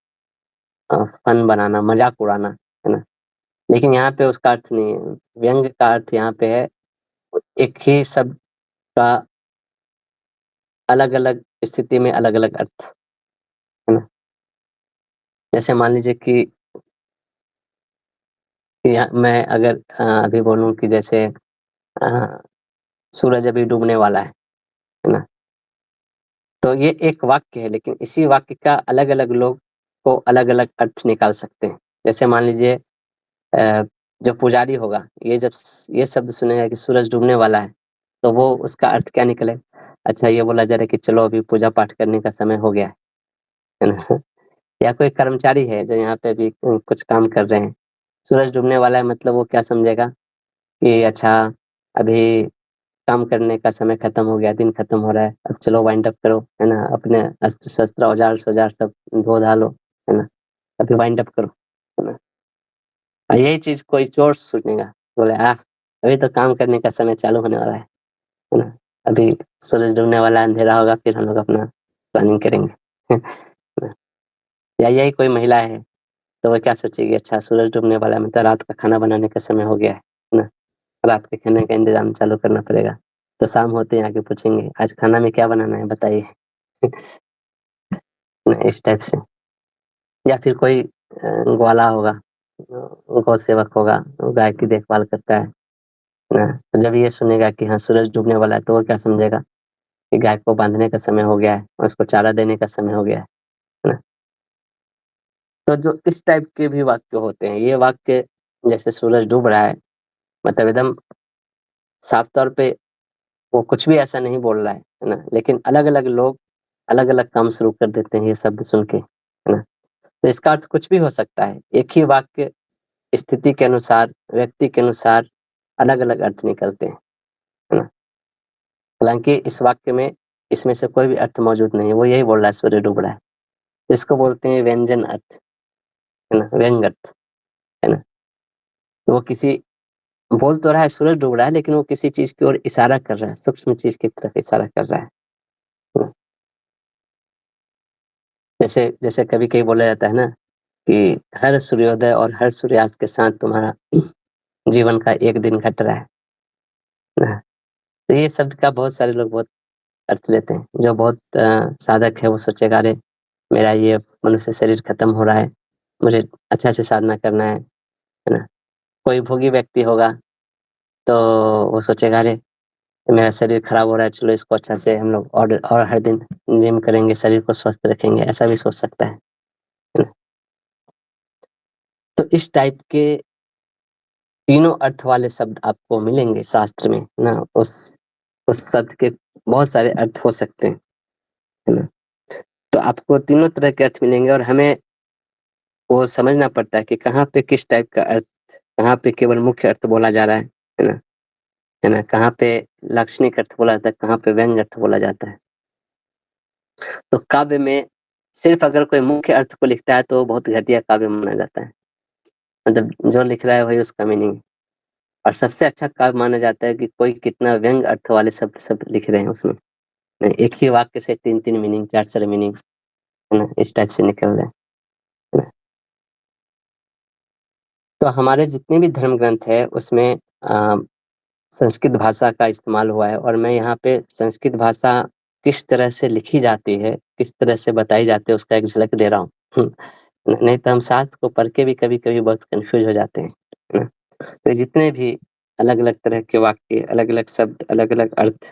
फन बनाना, मजाक उड़ाना, है ना। लेकिन यहाँ पे उसका अर्थ नहीं है, व्यंग का अर्थ यहाँ पे है एक ही शब्द का अलग अलग स्थिति में अलग अलग अर्थ, है ना। जैसे मान लीजिए कि मैं अगर अभी बोलूं कि जैसे सूरज अभी डूबने वाला है ना, तो ये एक वाक्य है, लेकिन इसी वाक्य का अलग अलग लोग को अलग अलग अर्थ निकाल सकते हैं। जैसे मान लीजिए जो पुजारी होगा, ये जब ये शब्द सुनेगा कि सूरज डूबने वाला है, तो वो उसका अर्थ क्या निकले, अच्छा ये बोला जा रहा है कि चलो अभी पूजा पाठ करने का समय हो गया है ना। या कोई कर्मचारी है जो यहाँ पे भी कुछ काम कर रहे हैं, सूरज डूबने वाला है, मतलब वो क्या समझेगा कि अच्छा अभी काम करने का समय खत्म हो गया, दिन खत्म हो रहा है, अब चलो वाइंड अप करो, है ना, अपने अस्त्र शस्त्र औजार सौजार सब धो धा लो, है ना, अभी वाइंड अप करो, है ना। और यही चीज कोई चोर सुनेगा, बोले अभी तो काम करने का समय चालू होने वाला है ना, अभी सूरज डूबने वाला है, अंधेरा होगा, फिर हम लोग अपना प्लानिंग करेंगे है ना? या यही कोई महिला है, तो वो क्या सोचेगी, अच्छा सूरज डूबने वाला है, मतलब रात का खाना बनाने का समय हो गया है ना, रात के खाने का इंतजाम चालू करना पड़ेगा। तो शाम होते ही आके पूछेंगे आज खाना में क्या बनाना है बताइए इस टाइप से। या फिर कोई ग्वाला होगा, गौ सेवक होगा, वो गाय की देखभाल करता है ना, तो जब ये सुनेगा कि हाँ सूरज डूबने वाला है, तो वो क्या समझेगा कि गाय को बांधने का समय हो गया है, उसको चारा देने का समय हो गया है ना। तो जो इस टाइप के भी वाक्य होते हैं, ये वाक्य जैसे सूरज डूब रहा है, मतलब एकदम साफ तौर पे वो कुछ भी ऐसा नहीं बोल रहा है ना, लेकिन अलग अलग लोग अलग अलग काम शुरू कर देते हैं ये शब्द सुन के, है ना। तो इसका अर्थ कुछ भी हो सकता है, एक ही वाक्य स्थिति के अनुसार, व्यक्ति के अनुसार अलग अलग अर्थ निकलते हैं, है ना। हालांकि इस वाक्य में इसमें से कोई भी अर्थ मौजूद नहीं है, वो यही बोल रहा है सूर्य डूब रहा है। इसको बोलते हैं व्यंजन अर्थ, है ना, व्यंग अर्थ, है ना। तो वो किसी बोल तो रहा है सूरज डूब रहा है, लेकिन वो किसी चीज की ओर इशारा कर रहा है, सूक्ष्म चीज की तरफ इशारा कर रहा है ना? जैसे जैसे कभी कभी बोला जाता है ना कि हर सूर्योदय और हर सूर्यास्त के साथ तुम्हारा जीवन का एक दिन घट रहा है ना। तो ये शब्द का बहुत सारे लोग बहुत अर्थ लेते हैं। जो बहुत साधक है वो सोचेगा अरे मेरा ये मनुष्य शरीर खत्म हो रहा है, मुझे अच्छा से साधना करना है ना। कोई भोगी व्यक्ति होगा तो वो सोचेगा अरे मेरा शरीर खराब हो रहा है, चलो इसको अच्छा से हम लोग और हर दिन जिम करेंगे, शरीर को स्वस्थ रखेंगे, ऐसा भी सोच सकता है ना? तो इस टाइप के तीनों अर्थ वाले शब्द आपको मिलेंगे शास्त्र में ना। उस शब्द के बहुत सारे अर्थ हो सकते हैं, है ना। तो आपको तीनों तरह के अर्थ मिलेंगे, और हमें वो समझना पड़ता है कि कहाँ पे किस टाइप का अर्थ, कहाँ पे केवल मुख्य अर्थ बोला जा रहा है ना, है ना, कहाँ पे लाक्षणिक अर्थ बोला जाता है, कहाँ पे व्यंग्य अर्थ बोला जाता है। तो काव्य में सिर्फ अगर कोई मुख्य अर्थ को लिखता है तो बहुत घटिया काव्य माना जाता है, मतलब जो लिख रहा है वही उसका मीनिंग। और सबसे अच्छा काव्य माना जाता है कि कोई कितना व्यंग अर्थ वाले शब्द सब लिख रहे हैं उसमें, नहीं, एक ही वाक्य से 3-3 मीनिंग, 4-4 मीनिंग, है ना, इस टाइप से निकल रहे हैं, है ना। तो हमारे जितने भी धर्म ग्रंथ है उसमें संस्कृत भाषा का इस्तेमाल हुआ है, और मैं यहाँ पे संस्कृत भाषा किस तरह से लिखी जाती है, किस तरह से बताई जाती है, उसका एक झलक दे रहा हूँ। नहीं तो हम शास्त्र को पढ़ के भी कभी-कभी बहुत कन्फ्यूज हो जाते हैं, है ना। तो जितने भी अलग-अलग तरह के वाक्य, अलग-अलग शब्द, अलग-अलग अर्थ,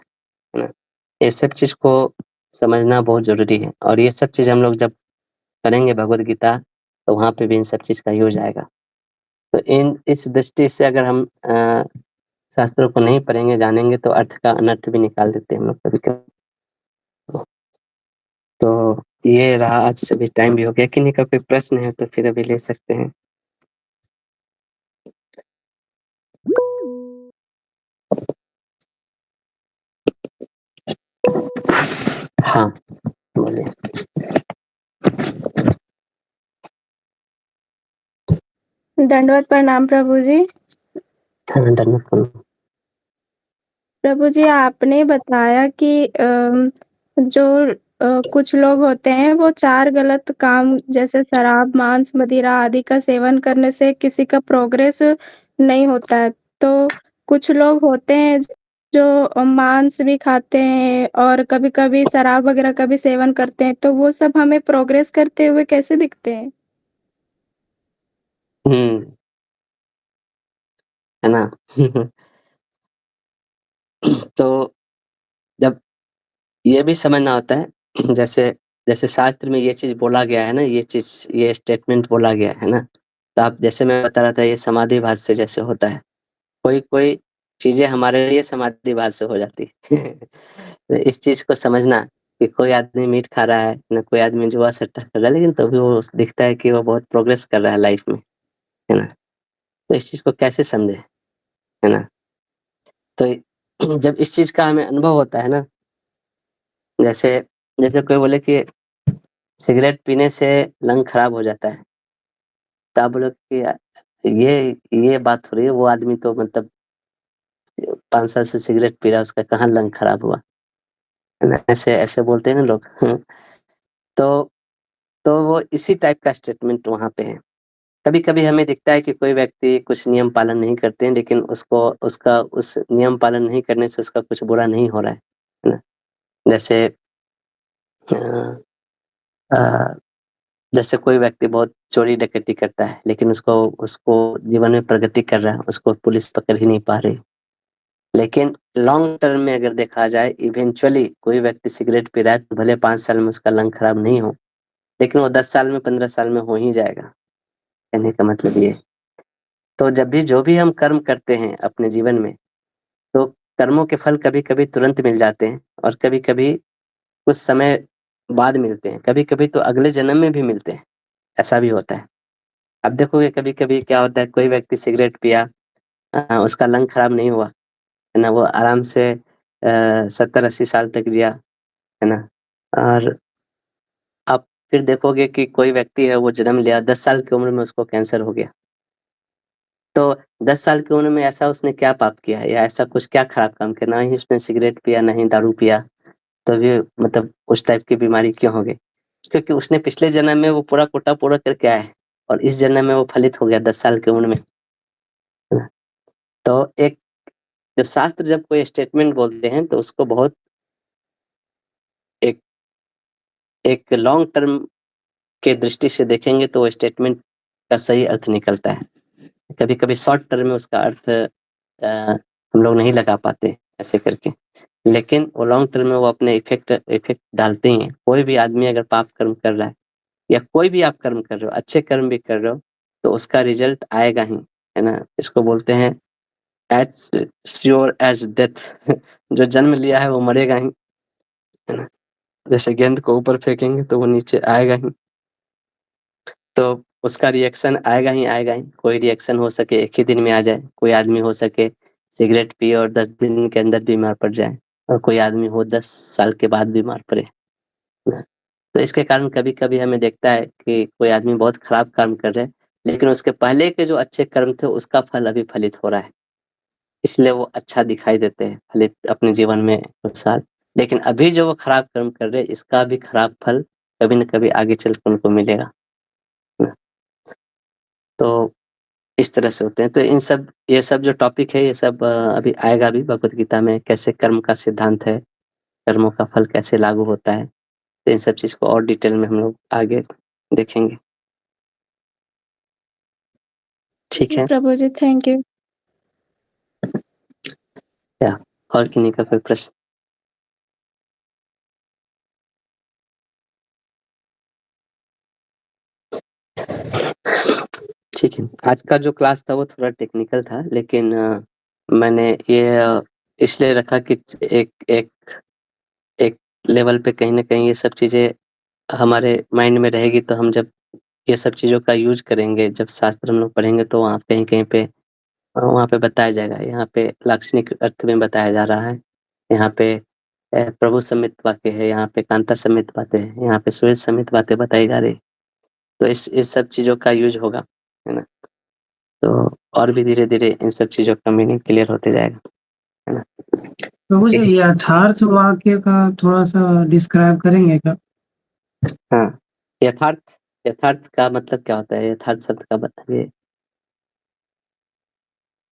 है ना? ये सब चीज़ को समझना बहुत ज़रूरी है और ये सब चीज़ हम लोग जब पढ़ेंगे भगवद गीता, तो वहाँ पे भी इन सब चीज़ का यूज़ आएगा। तो इस दृष्टि से अगर हम शास्त्रों को नहीं पढ़ेंगे, जानेंगे तो अर्थ का अनर्थ भी निकाल देते हैं हम लोग कभी-कभी। तो ये रहा, आज अभी टाइम भी हो गया, किन्हीं का कोई प्रश्न है तो फिर अभी ले सकते हैं। हाँ, बोलिए। दंडवत प्रणाम प्रभु जी। हाँ, दंडवत प्रणाम। प्रभु जी, आपने बताया कि जो कुछ लोग होते हैं वो 4 गलत काम जैसे शराब, मांस, मदिरा आदि का सेवन करने से किसी का प्रोग्रेस नहीं होता है। तो कुछ लोग होते हैं जो मांस भी खाते हैं और कभी-कभी शराब वगैरह का भी सेवन करते हैं, तो वो सब हमें प्रोग्रेस करते हुए कैसे दिखते हैं? हुँ, है ना? तो जब ये भी समझना होता है, जैसे जैसे शास्त्र में ये चीज़ बोला गया है ना, ये स्टेटमेंट बोला गया है ना, तो आप जैसे मैं बता रहा था ये समाधि भास से जैसे होता है, कोई-कोई चीज़ें हमारे लिए समाधि भास से हो जाती है। तो इस चीज़ को समझना कि कोई आदमी मीट खा रहा है, ना कोई आदमी जुआ-सट्टा कर रहा है, लेकिन तभी वो दिखता है कि वो बहुत प्रोग्रेस कर रहा है लाइफ़ में, है ना? तो इस चीज़ को कैसे समझें, है ना? तो जब इस चीज़ का हमें अनुभव होता है ना, जैसे जैसे कोई बोले कि सिगरेट पीने से लंग खराब हो जाता है, तो आप बोलोगे कि ये बात हो रही है, वो आदमी तो मतलब 5 साल से सिगरेट पी रहा है, उसका कहाँ लंग खराब हुआ, है ना? ऐसे ऐसे बोलते हैं ना लोग। तो तो वो इसी टाइप का स्टेटमेंट वहाँ पे है। कभी-कभी हमें दिखता है कि कोई व्यक्ति कुछ नियम पालन नहीं करते हैं, लेकिन उसको उसका उस नियम पालन नहीं करने से उसका कुछ बुरा नहीं हो रहा है ना? जैसे अ अ, जैसे कोई व्यक्ति बहुत चोरी डकैती करता है, लेकिन उसको उसको जीवन में प्रगति कर रहा है, उसको पुलिस पकड़ ही नहीं पा रही। लेकिन लॉन्ग टर्म में अगर देखा जाए, इवेंचुअली कोई व्यक्ति सिगरेट पी रहा है, तो भले 5 साल में उसका लंग खराब नहीं हो, लेकिन वो 10 साल में, 15 साल में हो ही जाएगा। कहने का मतलब ये है। तो जब भी जो भी हम कर्म करते हैं अपने जीवन में, तो कर्मों के फल कभी-कभी तुरंत मिल जाते हैं और कभी-कभी कुछ समय बाद मिलते हैं, कभी-कभी तो अगले जन्म में भी मिलते हैं, ऐसा भी होता है। अब देखोगे कभी-कभी क्या होता है, कोई व्यक्ति सिगरेट पिया, उसका लंग खराब नहीं हुआ, है ना? वो आराम से 70-80 साल तक जिया, है ना? और आप फिर देखोगे कि कोई व्यक्ति है, वो जन्म लिया, 10 साल की उम्र में उसको कैंसर हो गया। तो 10 साल की उम्र में ऐसा उसने क्या पाप किया है या ऐसा कुछ क्या खराब काम किया? ना ही उसने सिगरेट पिया, ना ही दारू पिया, तो भी मतलब उस टाइप की बीमारी क्यों हो गई? क्योंकि उसने पिछले जन्म में वो पूरा कोटा पूरा करके आया है और इस जन्म में वो फलित हो गया 10 साल की उम्र में, है ना? तो एक जो शास्त्र जब कोई स्टेटमेंट बोलते हैं तो उसको बहुत एक एक लॉन्ग टर्म के दृष्टि से देखेंगे तो वो स्टेटमेंट का सही अर्थ निकलता है। कभी-कभी शॉर्ट टर्म में उसका अर्थ हम लोग नहीं लगा पाते ऐसे करके। लेकिन वो लॉन्ग टर्म में वो अपने इफ़ेक्ट डालते ही हैं। कोई भी आदमी अगर पाप कर्म कर रहा है या कोई भी आप कर्म कर रहे हो, अच्छे कर्म भी कर रहे हो, तो उसका रिज़ल्ट आएगा ही, है ना? इसको बोलते हैं एज़ श्योर एज़ डेथ। जो जन्म लिया है वो मरेगा ही, है ना? जैसे गेंद को ऊपर फेंकेंगे तो वो नीचे आएगा ही। तो उसका रिएक्शन आएगा ही आएगा ही। कोई रिएक्शन हो सके एक ही दिन में आ जाए, कोई आदमी हो सके सिगरेट पिए और 10 दिन के अंदर बीमार पड़ जाए और कोई आदमी हो 10 साल के बाद बीमार पड़े। ना? तो इसके कारण कभी-कभी हमें देखता है कि कोई आदमी बहुत खराब काम कर रहा है, लेकिन उसके पहले के जो अच्छे कर्म थे उसका फल अभी फलित हो रहा है। इसलिए वो अच्छा दिखाई देते हैं, फलित अपने जीवन में खुशहाल। लेकिन अभी जो वो खराब कर्म कर रहे हैं इसका भी खराब फल कभी न कभी आगे चल के उनको मिलेगा। ना? तो इस तरह से होते हैं। तो ये सब जो टॉपिक है ये सब अभी आएगा भी भगवद गीता में, कैसे कर्म का सिद्धांत है, कर्मों का फल कैसे लागू होता है। तो इन सब चीज़ को और डिटेल में हम लोग आगे देखेंगे। ठीक जी है? प्रभु जी, थैंक यू। या और किन्हीं का कोई प्रश्न? ठीक है, आज का जो क्लास था वो थोड़ा टेक्निकल था, लेकिन मैंने ये इसलिए रखा कि एक लेवल पे कहीं न कहीं ये सब चीज़ें हमारे माइंड में रहेगी, तो हम जब ये सब चीज़ों का यूज़ करेंगे, जब शास्त्र हम लोग पढ़ेंगे तो वहाँ कहीं-कहीं पे वहाँ पे बताया जाएगा। यहाँ पे लाक्षणिक अर्थ में बताया जा रहा है। यहाँ पे प्रभु समेत वाक्य है, यहाँ पे कांता समेत बातें हैं, यहाँ पे सूर्य समेत बातें बताई जा रही है। तो इस सब चीज़ों का यूज़ होगा, है ना? तो और भी धीरे-धीरे इन सब चीज़ों का मीनिंग क्लियर होते जाएगा, है ना? तो मुझे यथार्थ वाक्य का थोड़ा-सा डिस्क्राइब करेंगे क्या? हाँ, यथार्थ का मतलब क्या होता है? यथार्थ शब्द का बताइए।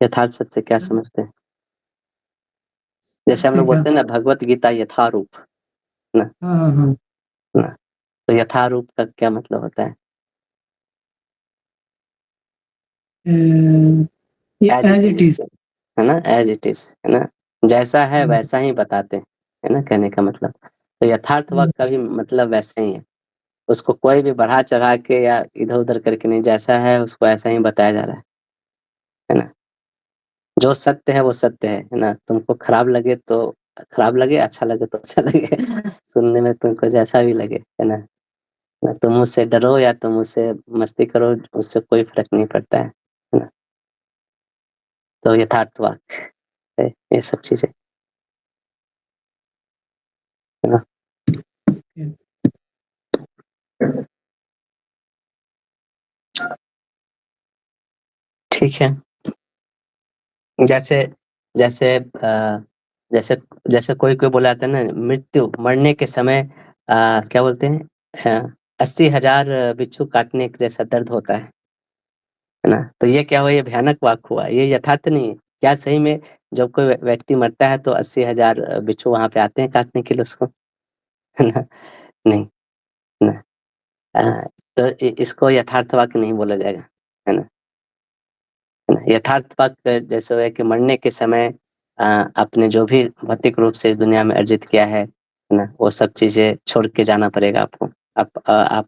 यथार्थ शब्द से क्या समझते हैं? जैसे हम लोग क्या? बोलते हैं ना भगवत गीता यथारूप, है ना? हाँ, हाँ, हाँ। है ना? तो यथारूप का क्या मतलब होता है? ये as as it it is, is. है ना? एज़ इट इज़, है ना? जैसा है वैसा ही बताते हैं, है ना? कहने का मतलब। तो यथार्थवाद का भी मतलब वैसा ही है। उसको कोई भी बढ़ा-चढ़ा के या इधर-उधर करके नहीं, जैसा है उसको ऐसा ही बताया जा रहा है ना? जो सत्य है वो सत्य है ना? तुमको खराब लगे तो खराब लगे, अच्छा लगे तो अच्छा लगे। सुनने में तुमको जैसा भी लगे, है ना? ना तुम उससे डरो या तुम उससे मस्ती करो, उससे कोई फ़र्क नहीं पड़ता है ना? तो यथार्थवाद है ये सब चीज़ें, है ना? ठीक है। जैसे जैसे जैसे जैसे कोई-कोई बुलाता है ना, मृत्यु मरने के समय क्या बोलते हैं? 80,000 बिच्छू काटने के जैसा दर्द होता है ना? तो ये क्या हुआ? ये भयानक वाक्य हुआ, ये यथार्थ नहीं है। क्या सही में जब कोई व्यक्ति मरता है तो 80,000 बिच्छू वहाँ पे आते हैं काटने के लिए उसको? है ना? नहीं, ना। तो इसको यथार्थ वाक्य नहीं बोला जाएगा, है ना? है ना? यथार्थ वाक्य जैसे है कि मरने के समय आपने जो भी भौतिक रूप से इस दुनिया में अर्जित किया है ना? वो सब चीज़ें छोड़ के जाना पड़ेगा आपको। आप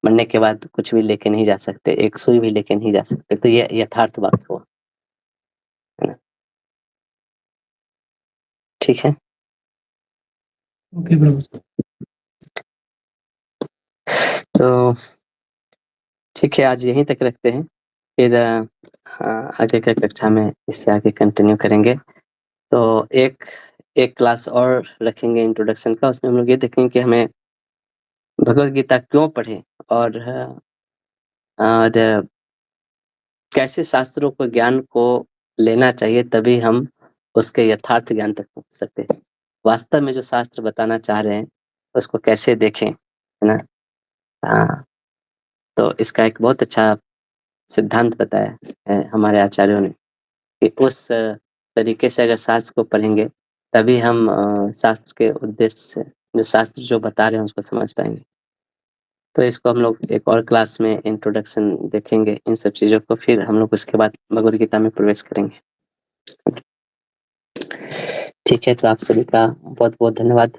मरने के बाद कुछ भी लेके नहीं जा सकते, एक सुई भी लेके नहीं जा सकते, तो ये यथार्थ वाक्य हुआ, है ना? ठीक है? ओके प्रभु। तो ठीक है, आज यहीं तक रखते हैं। फिर आगे के कक्षा में इससे आगे कंटिन्यू करेंगे। तो एक क्लास और रखेंगे इंट्रोडक्शन का, उसमें हम लोग ये देखेंगे कि हमें भगवद गीता क्यों पढ़ें और कैसे शास्त्रों को ज्ञान को लेना चाहिए, तभी हम उसके यथार्थ ज्ञान तक पहुँच सकते हैं। वास्तव में जो शास्त्र बताना चाह रहे हैं, उसको कैसे देखें, है ना? तो इसका एक बहुत अच्छा सिद्धांत बताया है हमारे आचार्यों ने कि उस तरीके से अगर शास्त्र को पढ़ेंगे, तभी हम शास्त्र के उद्देश्य से जो शास्त्र जो बता रहे हैं उसको समझ पाएँगे। तो इसको हम लोग एक और क्लास में इंट्रोडक्शन देखेंगे इन सब चीज़ों को, फिर हम लोग उसके बाद भगवद गीता में प्रवेश करेंगे। ठीक है, तो आप सभी का बहुत-बहुत धन्यवाद।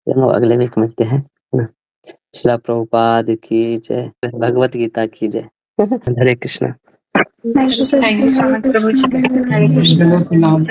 हम लोग अगले वीक मिलते हैं, है ना? श्रील प्रभुपाद की जय, भगवद गीता की जय। Hare Krishna. Thank you thank you so much प्रभु जी। हरे कृष्णा। प्रणाम।